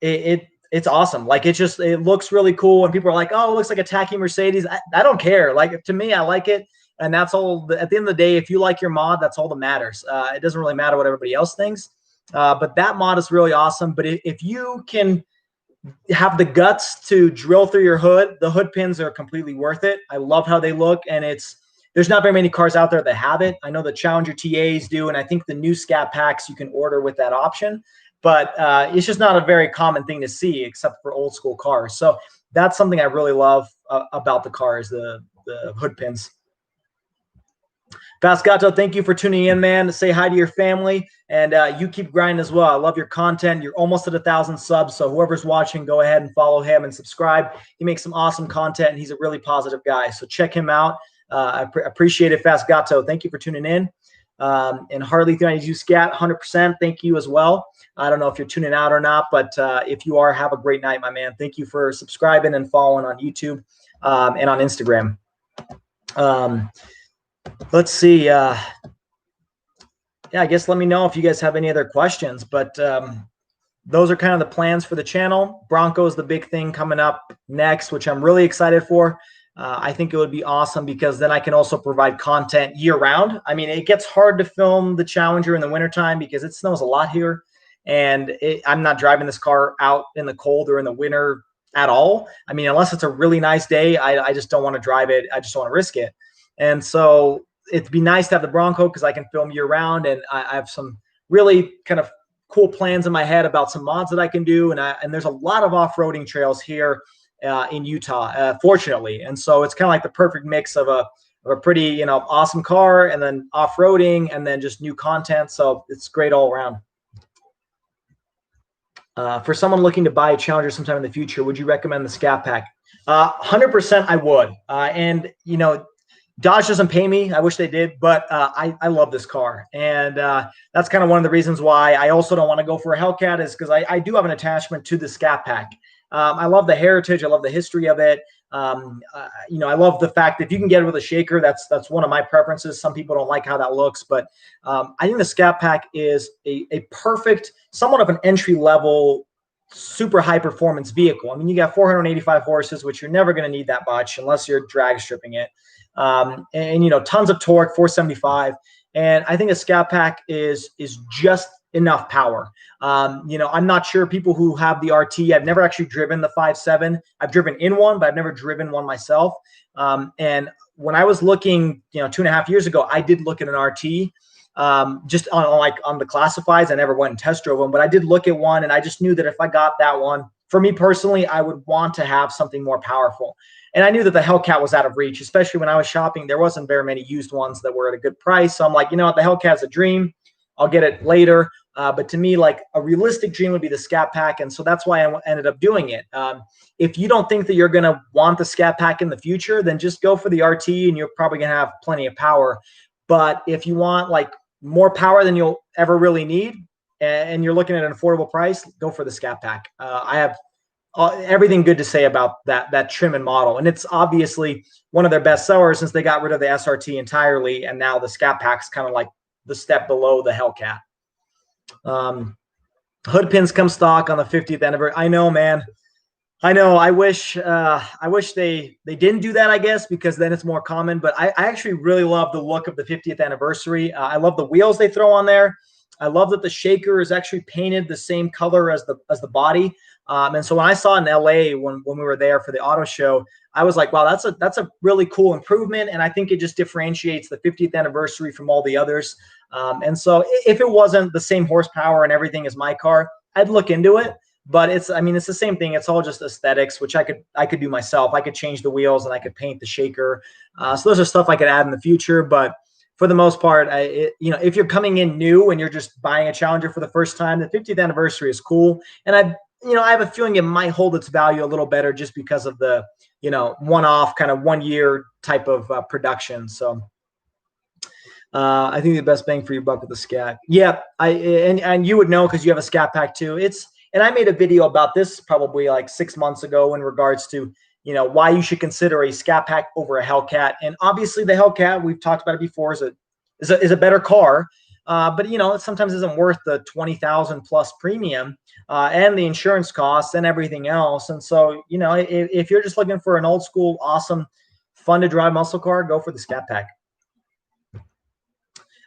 It's awesome. Like it looks really cool. And people are like, oh, it looks like a tacky Mercedes. I don't care. Like to me, I like it. And that's all. At the end of the day, if you like your mod, that's all that matters. It doesn't really matter what everybody else thinks. But that mod is really awesome. But if you can have the guts to drill through your hood, the hood pins are completely worth it. I love how they look, and there's not very many cars out there that have it. I know the Challenger TAs do, and I think the new Scat Packs you can order with that option. But it's just not a very common thing to see except for old school cars. So that's something I really love about the car is the hood pins. Fast Gato, thank you for tuning in, man. Say hi to your family, and you keep grinding as well. I love your content. You're almost at 1,000 subs, so whoever's watching, go ahead and follow him and subscribe. He makes some awesome content, and he's a really positive guy. So check him out. I appreciate it, Fast Gato. Thank you for tuning in. And Harley 392 Scat, 100%. Thank you as well. I don't know if you're tuning out or not, but if you are, have a great night, my man. Thank you for subscribing and following on YouTube and on Instagram. Let's see. Yeah, I guess let me know if you guys have any other questions, but those are kind of the plans for the channel. Bronco is the big thing coming up next, which I'm really excited for. I think it would be awesome because then I can also provide content year round. I mean, it gets hard to film the Challenger in the wintertime because it snows a lot here. And I'm not driving this car out in the cold or in the winter at all. I mean, unless it's a really nice day, I just don't want to drive it. I just don't want to risk it. And so it'd be nice to have the Bronco because I can film year round. And I have some really kind of cool plans in my head about some mods that I can do. And there's a lot of off-roading trails here in Utah, fortunately. And so it's kind of like the perfect mix of a pretty, you know, awesome car and then off-roading and then just new content. So it's great all around. For someone looking to buy a Challenger sometime in the future, would you recommend the Scat Pack? 100% I would. And, you know, Dodge doesn't pay me. I wish they did, but I love this car. And that's kind of one of the reasons why I also don't want to go for a Hellcat is because I do have an attachment to the Scat Pack. I love the heritage. I love the history of it. You know, I love the fact that if you can get it with a shaker, that's one of my preferences. Some people don't like how that looks, but I think the Scat Pack is a perfect, somewhat of an entry level, super high performance vehicle. I mean, you got 485 horses, which you're never going to need that much unless you're drag stripping it. And you know, tons of torque, 475. And I think a Scat Pack is just enough power. You know, I'm not sure people who have the RT. I've never actually driven the 5.7. I've driven in one, but I've never driven one myself. And when I was looking, you know, 2.5 years ago, I did look at an RT. Just on the classifieds. I never went and test drove them, but I did look at one, and I just knew that if I got that one, for me personally, I would want to have something more powerful. And I knew that the Hellcat was out of reach, especially when I was shopping. There wasn't very many used ones that were at a good price. So I'm like, you know what, the Hellcat's a dream. I'll get it later. But to me, like a realistic dream would be the Scat Pack. And so that's why I ended up doing it. If you don't think that you're going to want the Scat Pack in the future, then just go for the RT and you're probably going to have plenty of power. But if you want like more power than you'll ever really need, and you're looking at an affordable price, go for the Scat Pack. I have everything good to say about that trim and model. And it's obviously one of their best sellers since they got rid of the SRT entirely, and now the Scat Pack's kind of like the step below the Hellcat. Hood pins come stock on the 50th anniversary. I know, man. I know. I wish they didn't do that, I guess, because then it's more common. But I actually really love the look of the 50th anniversary. I love the wheels they throw on there. I love that the shaker is actually painted the same color as the body. And so when I saw it in LA when we were there for the auto show, I was like, wow, that's a really cool improvement. And I think it just differentiates the 50th anniversary from all the others. And so if it wasn't the same horsepower and everything as my car, I'd look into it. But it's the same thing. It's all just aesthetics, which I could do myself. I could change the wheels and I could paint the shaker. So those are stuff I could add in the future. But for the most part, if you're coming in new and you're just buying a Challenger for the first time, the 50th anniversary is cool. And I have a feeling it might hold its value a little better just because of the, one-off kind of 1 year type of production. So I think the best bang for your buck with the Scat. Yeah, and you would know because you have a Scat Pack too. And I made a video about this probably like 6 months ago in regards to, why you should consider a Scat Pack over a Hellcat. And obviously the Hellcat, we've talked about it before, is a better car. But it sometimes isn't worth the 20,000 plus premium and the insurance costs and everything else. And so, if you're just looking for an old school, awesome, fun to drive muscle car, go for the Scat Pack.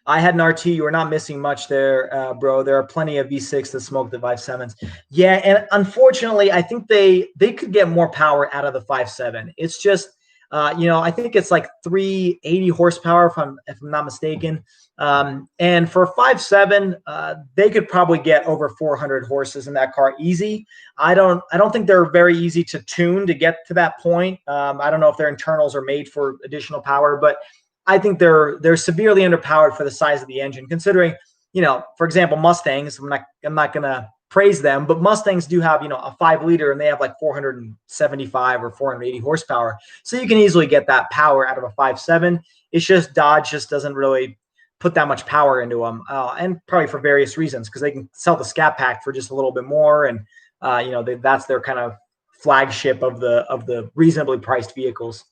I had an RT. You were not missing much there, bro. There are plenty of V6 that smoke the 5.7s. Yeah, and unfortunately, I think they could get more power out of the 5.7. It's just, I think it's like 380 horsepower if I'm not mistaken. And for a 5.7, they could probably get over 400 horses in that car easy. I don't think they're very easy to tune to get to that point. I don't know if their internals are made for additional power, but I think they're severely underpowered for the size of the engine, considering, for example, Mustangs. I'm not gonna praise them, but Mustangs do have, a 5 liter and they have like 475 or 480 horsepower. So you can easily get that power out of a 5.7. It's just Dodge just doesn't really put that much power into them, and probably for various reasons, because they can sell the Scat Pack for just a little bit more, and that's their kind of flagship of the reasonably priced vehicles.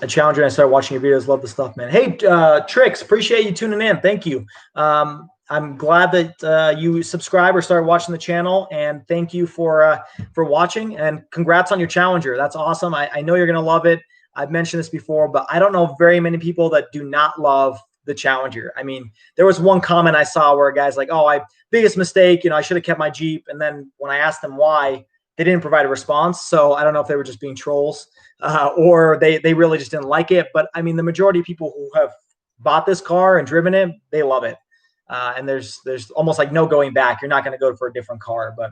A Challenger, and I started watching your videos. Love the stuff, man. Hey, Trix, appreciate you tuning in. Thank you. I'm glad that you subscribe or started watching the channel, and thank you for watching, and congrats on your Challenger. That's awesome. I know you're going to love it. I've mentioned this before, but I don't know very many people that do not love the Challenger. I mean, there was one comment I saw where a guy's like, oh, biggest mistake, I should have kept my Jeep. And then when I asked them why, they didn't provide a response. So I don't know if they were just being trolls or they really just didn't like it. But I mean, the majority of people who have bought this car and driven it, they love it. And there's almost like no going back. You're not going to go for a different car. But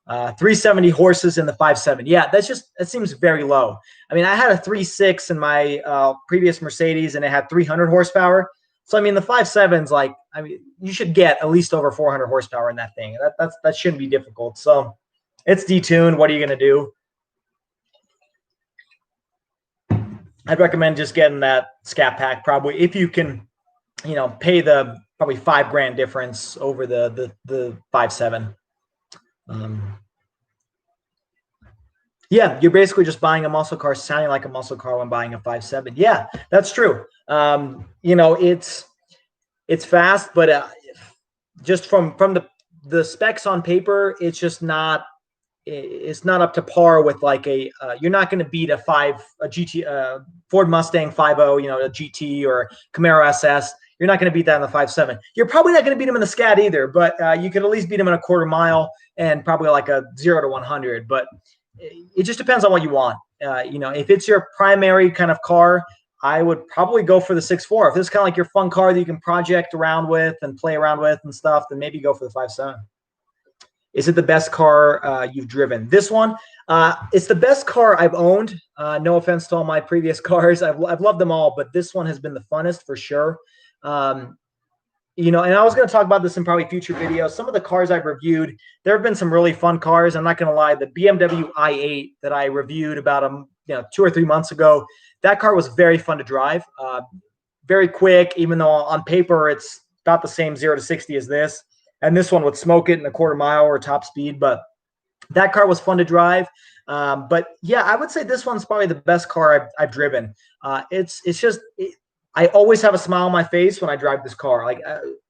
370 horses in the 5.7. Yeah, that seems very low. I mean, I had a 3.6 in my previous Mercedes, and it had 300 horsepower. So I mean, the 5.7's like, I mean, you should get at least over 400 horsepower in that thing. That shouldn't be difficult. So it's detuned. What are you going to do? I'd recommend just getting that Scat Pack probably, if you can, pay the probably $5,000 difference over the 5.7. Yeah, you're basically just buying a muscle car, sounding like a muscle car when buying a 5.7. Yeah, that's true. It's fast, but just from the specs on paper, it's just not. It's not up to par with like you're not going to beat a GT Ford Mustang 5.0, a GT or Camaro SS. You're not going to beat that in the 5.7. You're probably not going to beat them in the Scat either, but you could at least beat them in a quarter mile and probably like a 0 to 100. But it just depends on what you want. If it's your primary kind of car, I would probably go for the 6.4. If this is kind of like your fun car that you can project around with and play around with and stuff, then maybe go for the 5.7. Is it the best car you've driven? This one, it's the best car I've owned. No offense to all my previous cars. I've loved them all, but this one has been the funnest for sure. And I was going to talk about this in probably future videos. Some of the cars I've reviewed, there have been some really fun cars. I'm not going to lie. The BMW i8 that I reviewed about 2 or 3 months ago, that car was very fun to drive. Very quick, even though on paper it's about the same 0 to 60 as this. And this one would smoke it in a quarter mile or top speed. But that car was fun to drive. But yeah, I would say this one's probably the best car I've driven. I always have a smile on my face when I drive this car. Like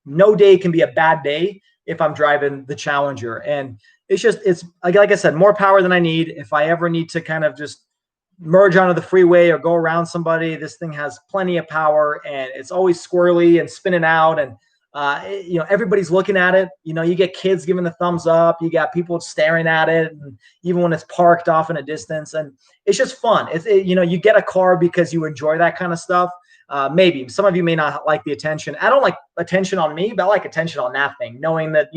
no day can be a bad day if I'm driving the Challenger. And it's like I said, more power than I need. If I ever need to kind of just merge onto the freeway or go around somebody, this thing has plenty of power, and it's always squirrely and spinning out. And everybody's looking at it. You get kids giving the thumbs up. You got people staring at it, and even when it's parked off in a distance, and it's just fun. You get a car because you enjoy that kind of stuff. Maybe some of you may not like the attention. I don't like attention on me, but I like attention on that thing, knowing that,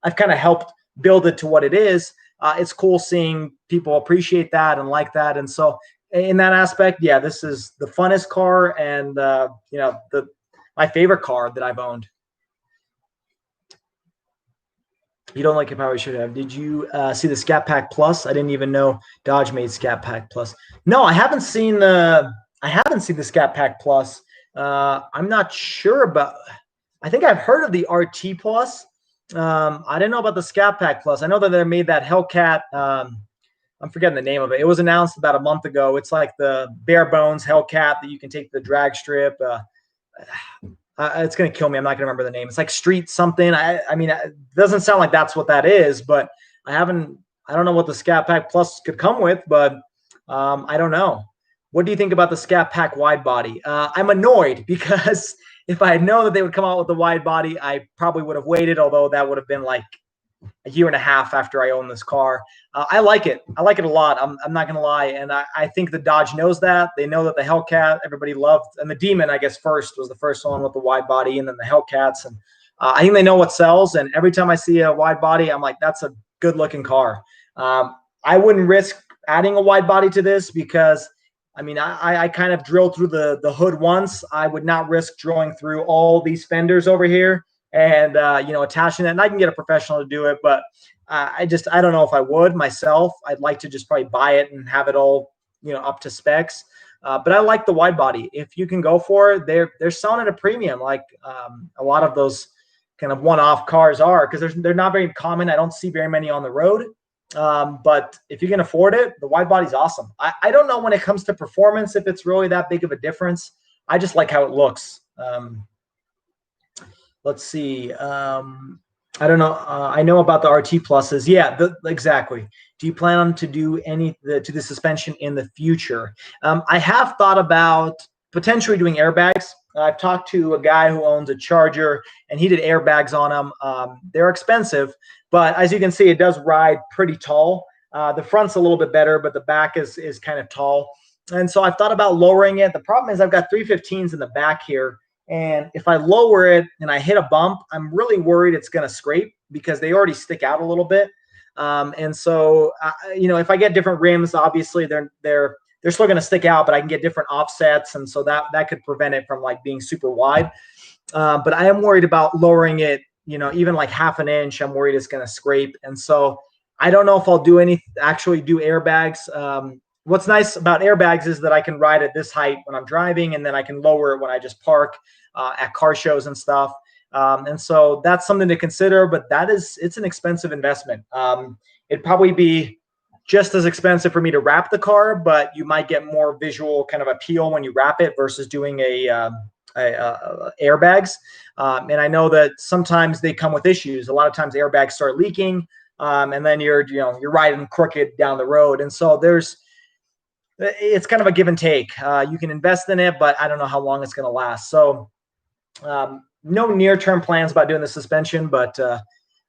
I've kind of helped build it to what it is. It's cool seeing people appreciate that and like that. And so in that aspect, yeah, this is the funnest car and, my favorite car that I've owned. You don't like it, probably should have. Did you see the Scat Pack Plus? I didn't even know Dodge made Scat Pack Plus. No, I haven't seen the Scat Pack Plus. I'm not sure about. I think I've heard of the RT Plus. I didn't know about the Scat Pack Plus. I know that they made that Hellcat. I'm forgetting the name of it. It was announced about a month ago. It's like the bare bones Hellcat that you can take the drag strip. It's going to kill me. I'm not going to remember the name. It's like Street something. I mean, it doesn't sound like that's what that is, but I don't know what the Scat Pack Plus could come with, but I don't know. What do you think about the Scat Pack wide body? I'm annoyed because if I had known that they would come out with the wide body, I probably would have waited, although that would have been like a year and a half after I owned this car. I like it. I like it a lot. I'm not going to lie. And I think the Dodge knows that. They know that the Hellcat, everybody loved. And the Demon, I guess, first was the first one with the wide body, and then the Hellcats. And I think they know what sells. And every time I see a wide body, I'm like, that's a good looking car. I wouldn't risk adding a wide body to this because I mean, I kind of drilled through the hood once. I would not risk drilling through all these fenders over here and, attaching that. And I can get a professional to do it, but I don't know if I would myself. I'd like to just probably buy it and have it all, up to specs. But I like the wide body. If you can go for it, they're selling at a premium, like a lot of those kind of one-off cars are, because they're not very common. I don't see very many on the road. But if you can afford it, the wide body's awesome. I don't know when it comes to performance if it's really that big of a difference. I just like how it looks. Let's see. I don't know. I know about the RT pluses. Yeah, exactly. Do you plan on to do to the suspension in the future? I have thought about potentially doing airbags. I've talked to a guy who owns a Charger, and he did airbags on them. They're expensive, but as you can see, it does ride pretty tall. The front's a little bit better, but the back is kind of tall. And so I've thought about lowering it. The problem is I've got 315s in the back here. And if I lower it and I hit a bump, I'm really worried it's going to scrape because they already stick out a little bit. And so, if I get different rims, obviously they're still going to stick out, but I can get different offsets. And so that could prevent it from like being super wide. But I am worried about lowering it, even like half an inch. I'm worried it's going to scrape. And so I don't know if I'll actually do airbags. What's nice about airbags is that I can ride at this height when I'm driving, and then I can lower it when I just park at car shows and stuff. And so that's something to consider, but it's an expensive investment. It'd probably be just as expensive for me to wrap the car, but you might get more visual kind of appeal when you wrap it versus doing airbags. And I know that sometimes they come with issues. A lot of times airbags start leaking, and then you're riding crooked down the road. And so it's kind of a give and take. You can invest in it, but I don't know how long it's going to last. So no near-term plans about doing the suspension, but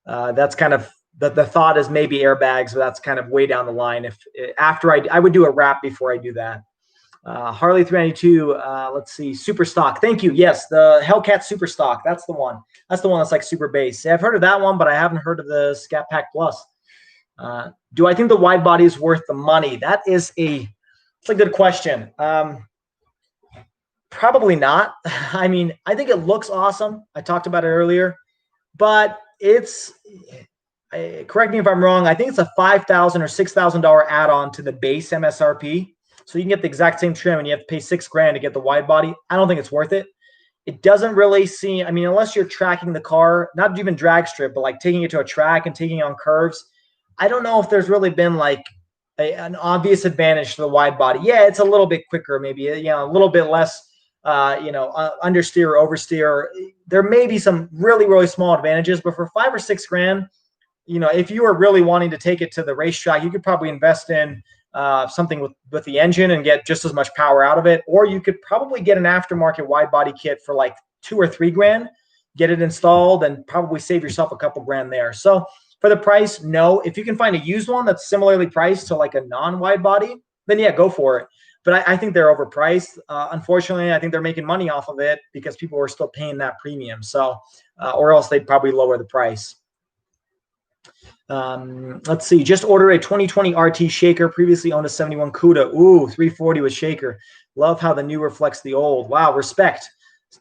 that's kind of the thought is maybe airbags, but that's kind of way down the line. After I would do a wrap before I do that. Harley 392, let's see, super stock. Thank you. Yes, the Hellcat super stock. That's the one. That's the one that's like super base. I've heard of that one, but I haven't heard of the Scat Pack Plus. Do I think the wide body is worth the money? It's a good question. Probably not. I mean, I think it looks awesome. I talked about it earlier, but correct me if I'm wrong, I think it's a $5,000 or $6,000 add-on to the base MSRP. So you can get the exact same trim and you have to pay $6,000 to get the wide body. I don't think it's worth it. It doesn't really seem, unless you're tracking the car, not even drag strip, but like taking it to a track and taking it on curves, I don't know if there's really been like an obvious advantage to the wide body. Yeah, it's a little bit quicker, maybe, a little bit less, understeer or oversteer. There may be some really, really small advantages, but for $5 or $6 grand, if you were really wanting to take it to the racetrack, you could probably invest in something with the engine and get just as much power out of it. Or you could probably get an aftermarket wide body kit for like $2 or $3 grand, get it installed, and probably save yourself a couple grand there. So for the price, no. If you can find a used one that's similarly priced to like a non-wide body, then yeah, go for it. But I think they're overpriced. Unfortunately, I think they're making money off of it because people are still paying that premium. So, or else they'd probably lower the price. Let's see. Just ordered a 2020 RT shaker. Previously owned a 71 CUDA. Ooh, 340 with shaker. Love how the new reflects the old. Wow, respect.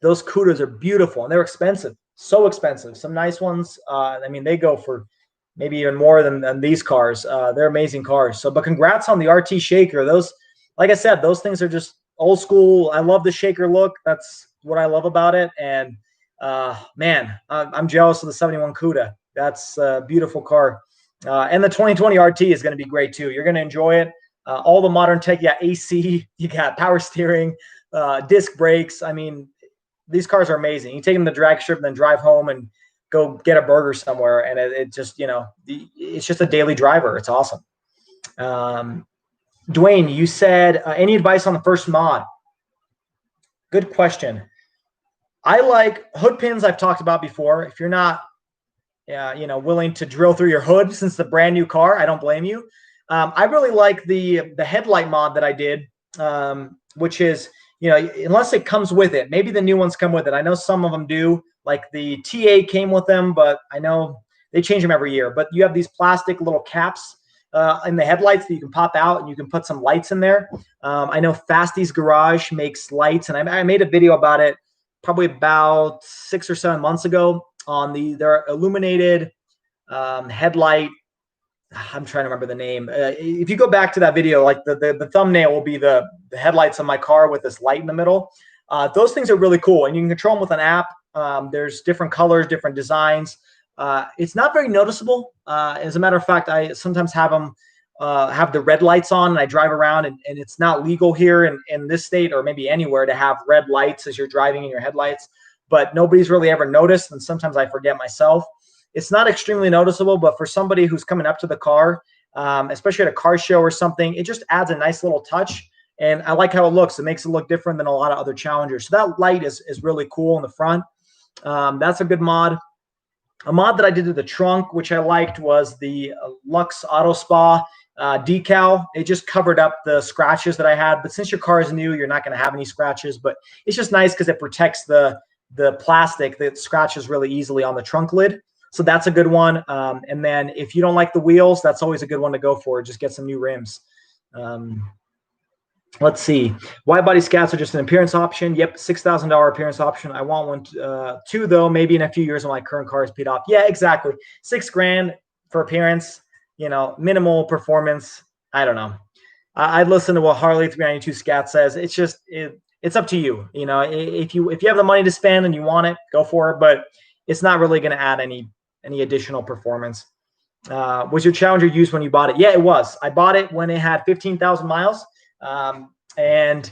Those CUDAs are beautiful and they're expensive. So expensive. Some nice ones. They go for maybe even more than these cars. They're amazing cars. So, but congrats on the RT shaker. Those, like I said, those things are just old school. I love the shaker look. That's what I love about it. And man, I'm jealous of the 71 CUDA. That's a beautiful car. And the 2020 RT is going to be great too. You're going to enjoy it. All the modern tech, you got AC, you got power steering, disc brakes. I mean, these cars are amazing. You take them to the drag strip and then drive home and go get a burger somewhere. And it just, it's just a daily driver. It's awesome. Dwayne, you said, any advice on the first mod? Good question. I like hood pins. I've talked about before. If you're not, willing to drill through your hood since the brand new car, I don't blame you. I really like the headlight mod that I did, which is, unless it comes with it, maybe the new ones come with it. I know some of them do, like the TA came with them, but I know they change them every year. But you have these plastic little caps in the headlights that you can pop out and you can put some lights in there. I know Fasty's Garage makes lights, and I made a video about it probably about 6 or 7 months ago on their illuminated headlight. I'm trying to remember the name. If you go back to that video, like the thumbnail will be the headlights on my car with this light in the middle. Those things are really cool, and you can control them with an app. There's different colors, different designs. It's not very noticeable. As a matter of fact, I sometimes have them have the red lights on, and I drive around, and it's not legal here in this state or maybe anywhere to have red lights as you're driving in your headlights. But nobody's really ever noticed, and sometimes I forget myself. It's not extremely noticeable, but for somebody who's coming up to the car, especially at a car show or something, it just adds a nice little touch. And I like how it looks. It makes it look different than a lot of other Challengers. So that light is really cool in the front. That's a good mod. A mod that I did to the trunk, which I liked, was the Lux Auto Spa decal. It just covered up the scratches that I had. But since your car is new, you're not going to have any scratches. But it's just nice because it protects the plastic that scratches really easily on the trunk lid. So that's a good one. And then if you don't like the wheels, that's always a good one to go for. Just get some new rims. Let's see. Wide body scats are just an appearance option. Yep, $6,000 appearance option. I want one, two though. Maybe in a few years when my current car is paid off. Yeah, exactly. $6,000 for appearance. Minimal performance. I don't know. I'd listen to what Harley 392 Scat says. It's just it's up to you. If you have the money to spend and you want it, go for it. But it's not really going to add any additional performance. Was your Challenger used when you bought it? Yeah, it was. I bought it when it had 15,000 miles. And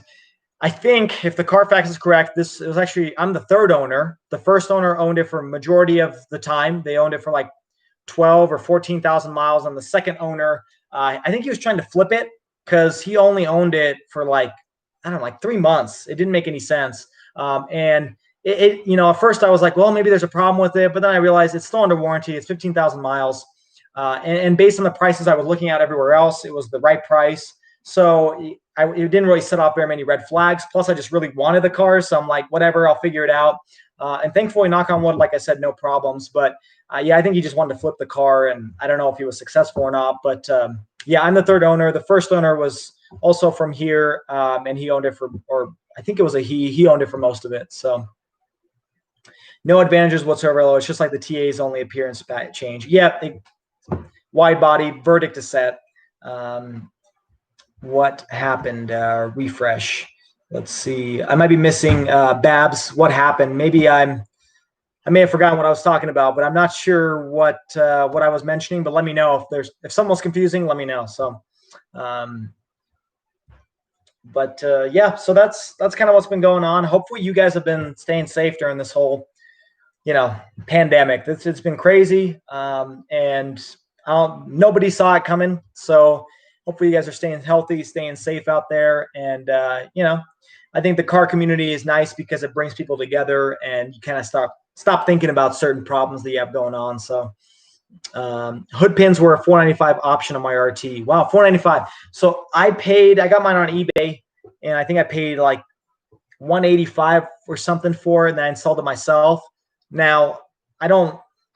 I think if the Carfax is correct, it was actually, I'm the third owner. The first owner owned it for majority of the time. They owned it for like 12 or 14,000 miles. And the second owner, I think he was trying to flip it because he only owned it for like 3 months. It didn't make any sense. And at first I was like, well, maybe there's a problem with it. But then I realized it's still under warranty. It's 15,000 miles. And based on the prices I was looking at everywhere else, it was the right price. So it didn't really set off very many red flags. Plus, I just really wanted the car. So I'm like, whatever, I'll figure it out. And thankfully, knock on wood, like I said, no problems. But I think he just wanted to flip the car. And I don't know if he was successful or not. But I'm the third owner. The first owner was also from here. And he owned it or I think it was he owned it for most of it. So no advantages whatsoever. It's just like the TA's only appearance change. Yeah, wide body, verdict is set. What happened? Refresh. Let's see. I might be missing Babs. What happened? Maybe I'm I may have forgotten what I was talking about, but I'm not sure what I was mentioning. But let me know if something was confusing. Let me know. So, yeah. So that's kind of what's been going on. Hopefully, you guys have been staying safe during this whole pandemic. It's been crazy, and nobody saw it coming. So hopefully, you guys are staying healthy, staying safe out there, and I think the car community is nice because it brings people together, and you kind of stop thinking about certain problems that you have going on. So hood pins were a $495 option on my RT. Wow, $495. So I got mine on eBay, and I think I paid like $185 or something for it, and I installed it myself. Now I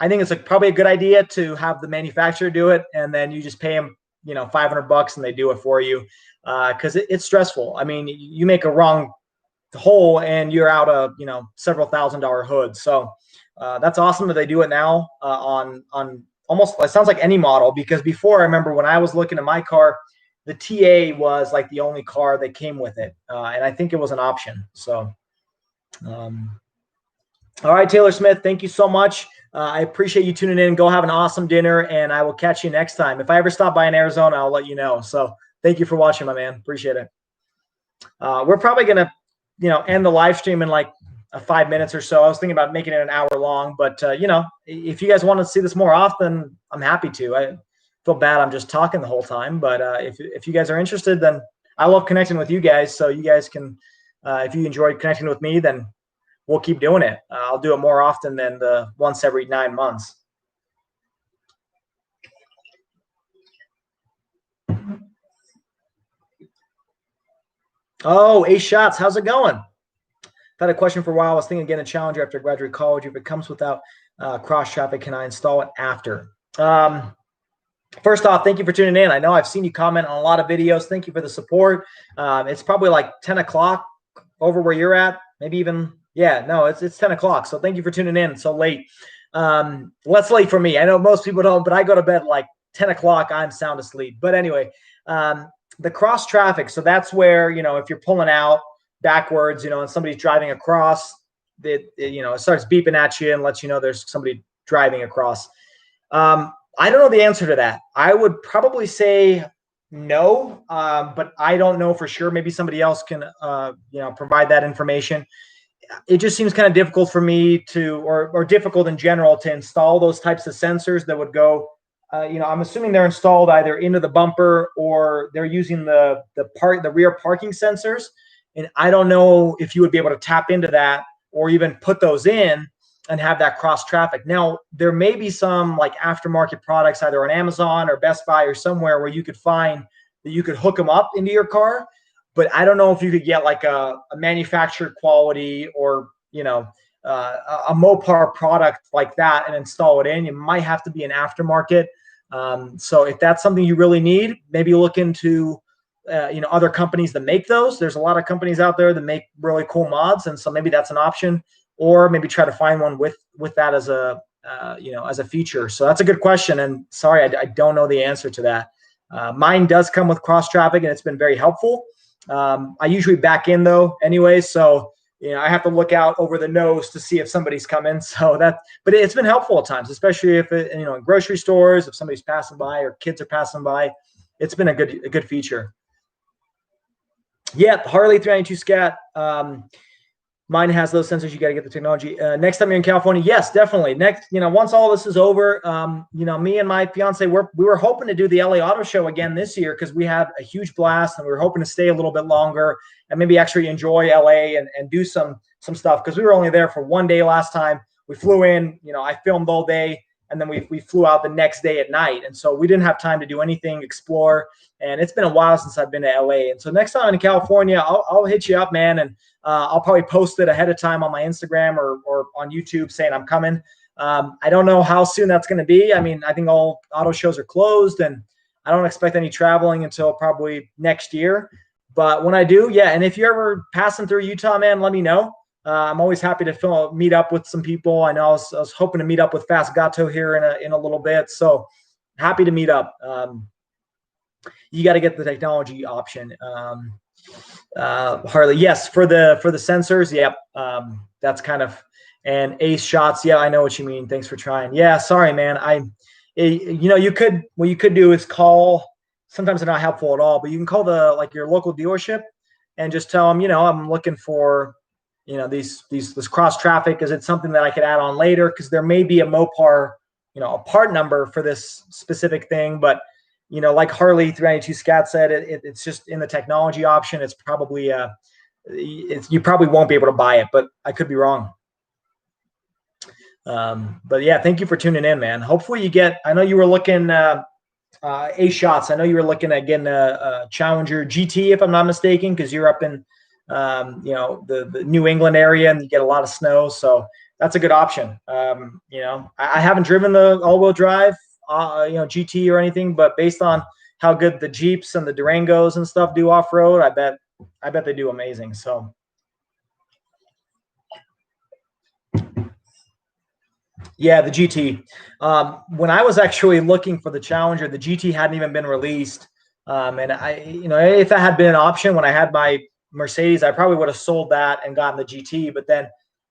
think it's probably a good idea to have the manufacturer do it, and then you just pay them $500 and they do it for you, because it's stressful. I mean, you make a wrong hole and you're out a several $1,000 hood. So that's awesome that they do it now on almost, it sounds like any model, because before, I remember when I was looking at my car, the TA was like the only car that came with it, and I think it was an option. So all right, Taylor Smith, thank you so much. I appreciate you tuning in. Go have an awesome dinner, and I will catch you next time. If I ever stop by in Arizona, I'll let you know. So thank you for watching, my man. Appreciate it. We're probably going to, end the live stream in like 5 minutes or so. I was thinking about making it an hour long, but if you guys want to see this more often, I'm happy to. I feel bad I'm just talking the whole time, but if you guys are interested, then I love connecting with you guys. So you guys can, if you enjoyed connecting with me, then we'll keep doing it. I'll do it more often than the once every 9 months. Oh, Ace Shots, how's it going? I've had a question for a while. I was thinking getting a Challenger after graduate college. If it comes without cross traffic, can I install it after? First off, thank you for tuning in. I know I've seen you comment on a lot of videos. Thank you for the support. It's probably like 10 o'clock over where you're at. Maybe even, yeah, no, it's 10 o'clock. So thank you for tuning in so late. Less late for me. I know most people don't, but I go to bed like 10 o'clock. I'm sound asleep. But anyway, the cross traffic. So that's where, if you're pulling out backwards, and somebody's driving across, it starts beeping at you and lets you know there's somebody driving across. I don't know the answer to that. I would probably say no, but I don't know for sure. Maybe somebody else can, provide that information. It just seems kind of difficult for me to, or difficult in general, to install those types of sensors that would go, I'm assuming they're installed either into the bumper or they're using the rear parking sensors. And I don't know if you would be able to tap into that or even put those in and have that cross traffic. Now, there may be some like aftermarket products either on Amazon or Best Buy or somewhere where you could find that you could hook them up into your car. But I don't know if you could get like a manufactured quality or, a Mopar product like that and install it in. You might have to be an aftermarket. So if that's something you really need, maybe look into, other companies that make those. There's a lot of companies out there that make really cool mods. And so maybe that's an option, or maybe try to find one with that as a, as a feature. So that's a good question. And sorry, I don't know the answer to that. Mine does come with cross traffic and it's been very helpful. I usually back in though anyway. So, I have to look out over the nose to see if somebody's coming. So but it's been helpful at times, especially if it, in grocery stores, if somebody's passing by or kids are passing by, it's been a good feature. Yeah. Harley 392 Scat. Mine has those sensors. You got to get the technology. Next time you're in California, yes, definitely. Next, once all this is over, me and my fiance, we were hoping to do the LA Auto Show again this year because we had a huge blast and we were hoping to stay a little bit longer and maybe actually enjoy LA and do some stuff, because we were only there for one day last time. We flew in, I filmed all day, and then we flew out the next day at night. And so we didn't have time to do anything, explore. And it's been a while since I've been to LA. And so next time in California, I'll hit you up, man. And I'll probably post it ahead of time on my Instagram or on YouTube saying I'm coming. I don't know how soon that's going to be. I mean, I think all auto shows are closed and I don't expect any traveling until probably next year. But when I do, yeah. And if you're ever passing through Utah, man, let me know. I'm always happy to meet up with some people. I know I was hoping to meet up with Fast Gato here in a little bit. So happy to meet up. You got to get the technology option. Harley, yes, for the sensors. Yep. That's kind of, And ace shots. Yeah, I know what you mean. Thanks for trying. Yeah, sorry, man. You could, what you could do is call, sometimes they're not helpful at all, but you can call your local dealership and just tell them, I'm looking for, this cross traffic. Is it something that I could add on later? Because there may be a Mopar, a part number for this specific thing, but like Harley 392 Scat said, it's just in the technology option. It's probably you probably won't be able to buy it, but I could be wrong. But yeah, thank you for tuning in, man. Hopefully you get, I know you were looking ace shots. I know you were looking at getting a Challenger GT, if I'm not mistaken, because you're up in the New England area and you get a lot of snow. So that's a good option. I haven't driven the all-wheel drive GT or anything, but based on how good the Jeeps and the Durangos and stuff do off-road, I bet they do amazing. So yeah, the GT. When I was actually looking for the Challenger, the GT hadn't even been released. And if that had been an option when I had my Mercedes, I probably would have sold that and gotten the GT. But then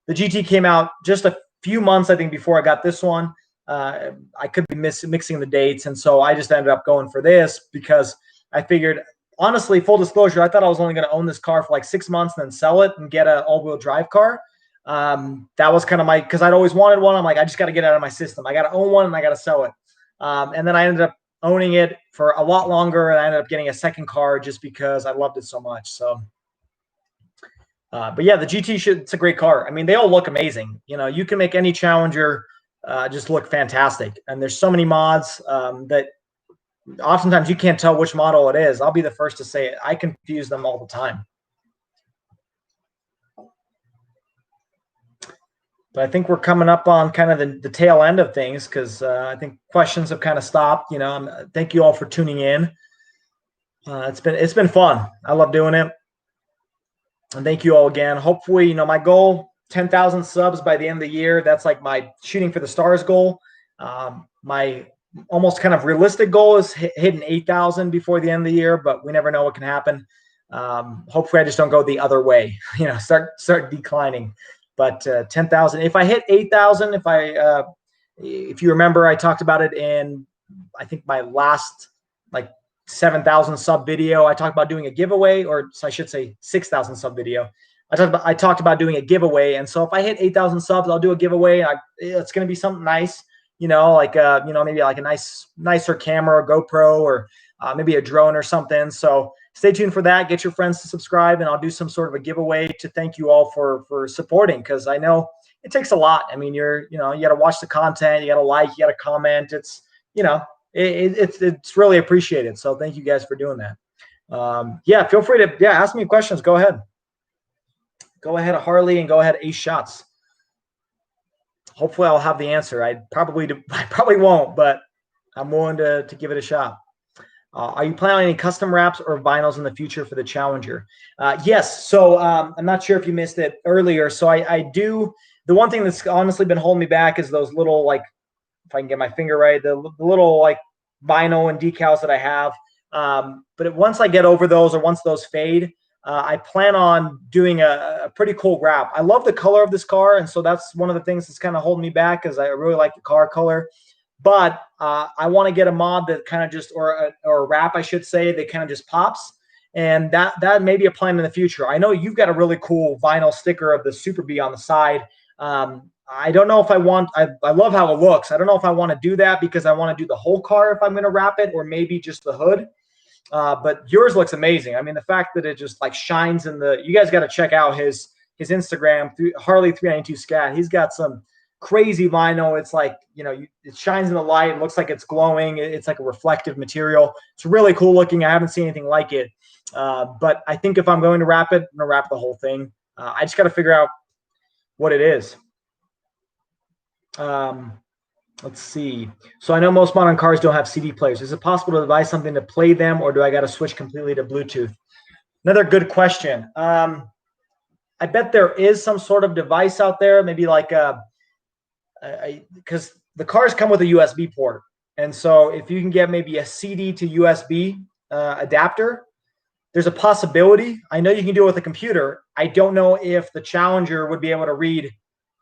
the GT came out just a few months, I think, before I got this one. I could be mixing the dates. And so I just ended up going for this because I figured, honestly, full disclosure, I thought I was only going to own this car for like 6 months and then sell it and get an all-wheel drive car. That was kind of because I'd always wanted one. I'm like, I just got to get it out of my system. I got to own one and I got to sell it. And then I ended up owning it for a lot longer. And I ended up getting a second car just because I loved it so much. So, but yeah, the GT it's a great car. I mean, they all look amazing. You can make any Challenger just look fantastic. And there's so many mods that oftentimes you can't tell which model it is. I'll be the first to say it. I confuse them all the time. But I think we're coming up on kind of the tail end of things because I think questions have kind of stopped. Thank you all for tuning in. It's been fun. I love doing it. And thank you all again. Hopefully, my goal, 10,000 subs by the end of the year. That's like my shooting for the stars goal. My almost kind of realistic goal is hitting 8,000 before the end of the year, but we never know what can happen. Hopefully I just don't go the other way, start declining. But 10,000, if I hit 8,000, if you remember, I talked about it in, I think my last 7,000 sub video. I talked about doing a giveaway, or so I should say 6,000 sub video. I talked about doing a giveaway. And so if I hit 8,000 subs, I'll do a giveaway. It's going to be something nice, maybe like a nicer camera, or GoPro, or maybe a drone or something. So stay tuned for that. Get your friends to subscribe, and I'll do some sort of a giveaway to thank you all for supporting, because I know it takes a lot. I mean, you got to watch the content, you got to like, you got to comment. It's it's really appreciated. So thank you guys for doing that. Yeah, feel free to ask me questions. Go ahead, Harley, and go ahead, ace shots. Hopefully, I'll have the answer. I probably won't, but I'm willing to give it a shot. Are you planning on any custom wraps or vinyls in the future for the Challenger? Yes. So I'm not sure if you missed it earlier. So I do. The one thing that's honestly been holding me back is those little, if I can get my finger right, the little vinyl and decals that I have. But once I get over those, or once those fade, I plan on doing a pretty cool wrap. I love the color of this car, and so that's one of the things that's kind of holding me back, because I really like the car color. But I want to get a mod that kind of just, or a wrap, I should say, that kind of just pops. And that may be a plan in the future. I know you've got a really cool vinyl sticker of the Super Bee on the side. I don't know if I love how it looks. I don't know if I want to do that, because I want to do the whole car if I'm going to wrap it, or maybe just the hood. But yours looks amazing. I mean, the fact that it just shines in you guys got to check out his Instagram, Harley 392 Scat. He's got some crazy vinyl. It's it shines in the light. It looks like it's glowing. It's like a reflective material. It's really cool looking. I haven't seen anything like it. But I think if I'm going to wrap it, I'm going to wrap the whole thing. I just got to figure out what it is. Let's see. So I know most modern cars don't have CD players. Is it possible to devise something to play them, or do I got to switch completely to Bluetooth? Another good question. I bet there is some sort of device out there, maybe because the cars come with a USB port. And so if you can get maybe a CD to USB adapter, there's a possibility. I know you can do it with a computer. I don't know if the Challenger would be able to read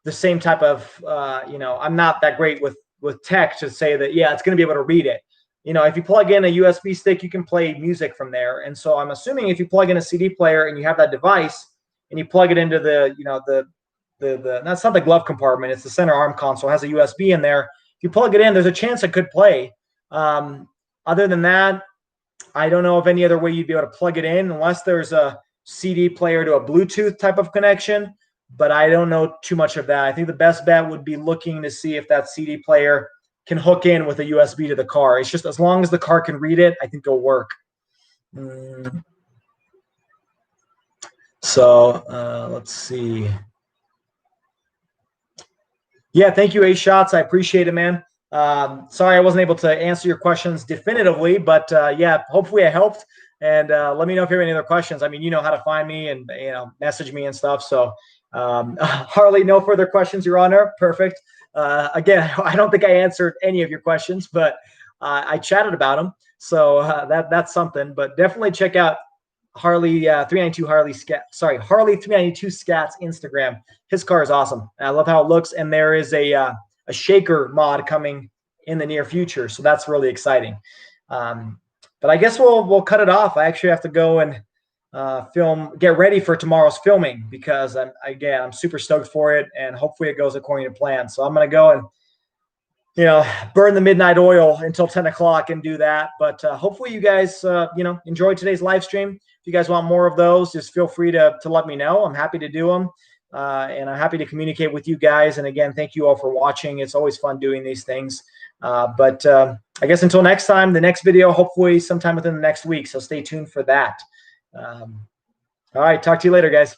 the same type of, I'm not that great with tech to say that, yeah, it's going to be able to read it. If you plug in a USB stick, you can play music from there. And so I'm assuming if you plug in a CD player and you have that device and you plug it into that's not the glove compartment, it's the center arm console, it has a USB in there. If you plug it in, there's a chance it could play. Other than that, I don't know of any other way you'd be able to plug it in unless there's a CD player to a Bluetooth type of connection, but I don't know too much of that. I think the best bet would be looking to see if that CD player can hook in with a USB to the car. It's just as long as the car can read it, I think it'll work. So let's see. Yeah, thank you, Ace Shots. I appreciate it, man. Sorry I wasn't able to answer your questions definitively, but yeah, hopefully I helped. And let me know if you have any other questions. I mean, you know how to find me and message me and stuff. So Harley, no further questions, Your Honor. Perfect. Again, I don't think I answered any of your questions, but I chatted about them. So that's something. But definitely check out Harley 392 Harley 392 Scats Instagram. His car is awesome. I love how it looks, and there is a shaker mod coming in the near future, so that's really exciting. But I guess we'll cut it off. I actually have to go and get ready for tomorrow's filming because I'm super stoked for it, and hopefully it goes according to plan. So I'm gonna go and burn the midnight oil until 10 o'clock and do that. But hopefully you guys enjoyed today's live stream. If you guys want more of those, just feel free to let me know. I'm happy to do them. And I'm happy to communicate with you guys. And again, thank you all for watching. It's always fun doing these things. But I guess until next time, the next video, hopefully sometime within the next week. So stay tuned for that. All right. Talk to you later, guys.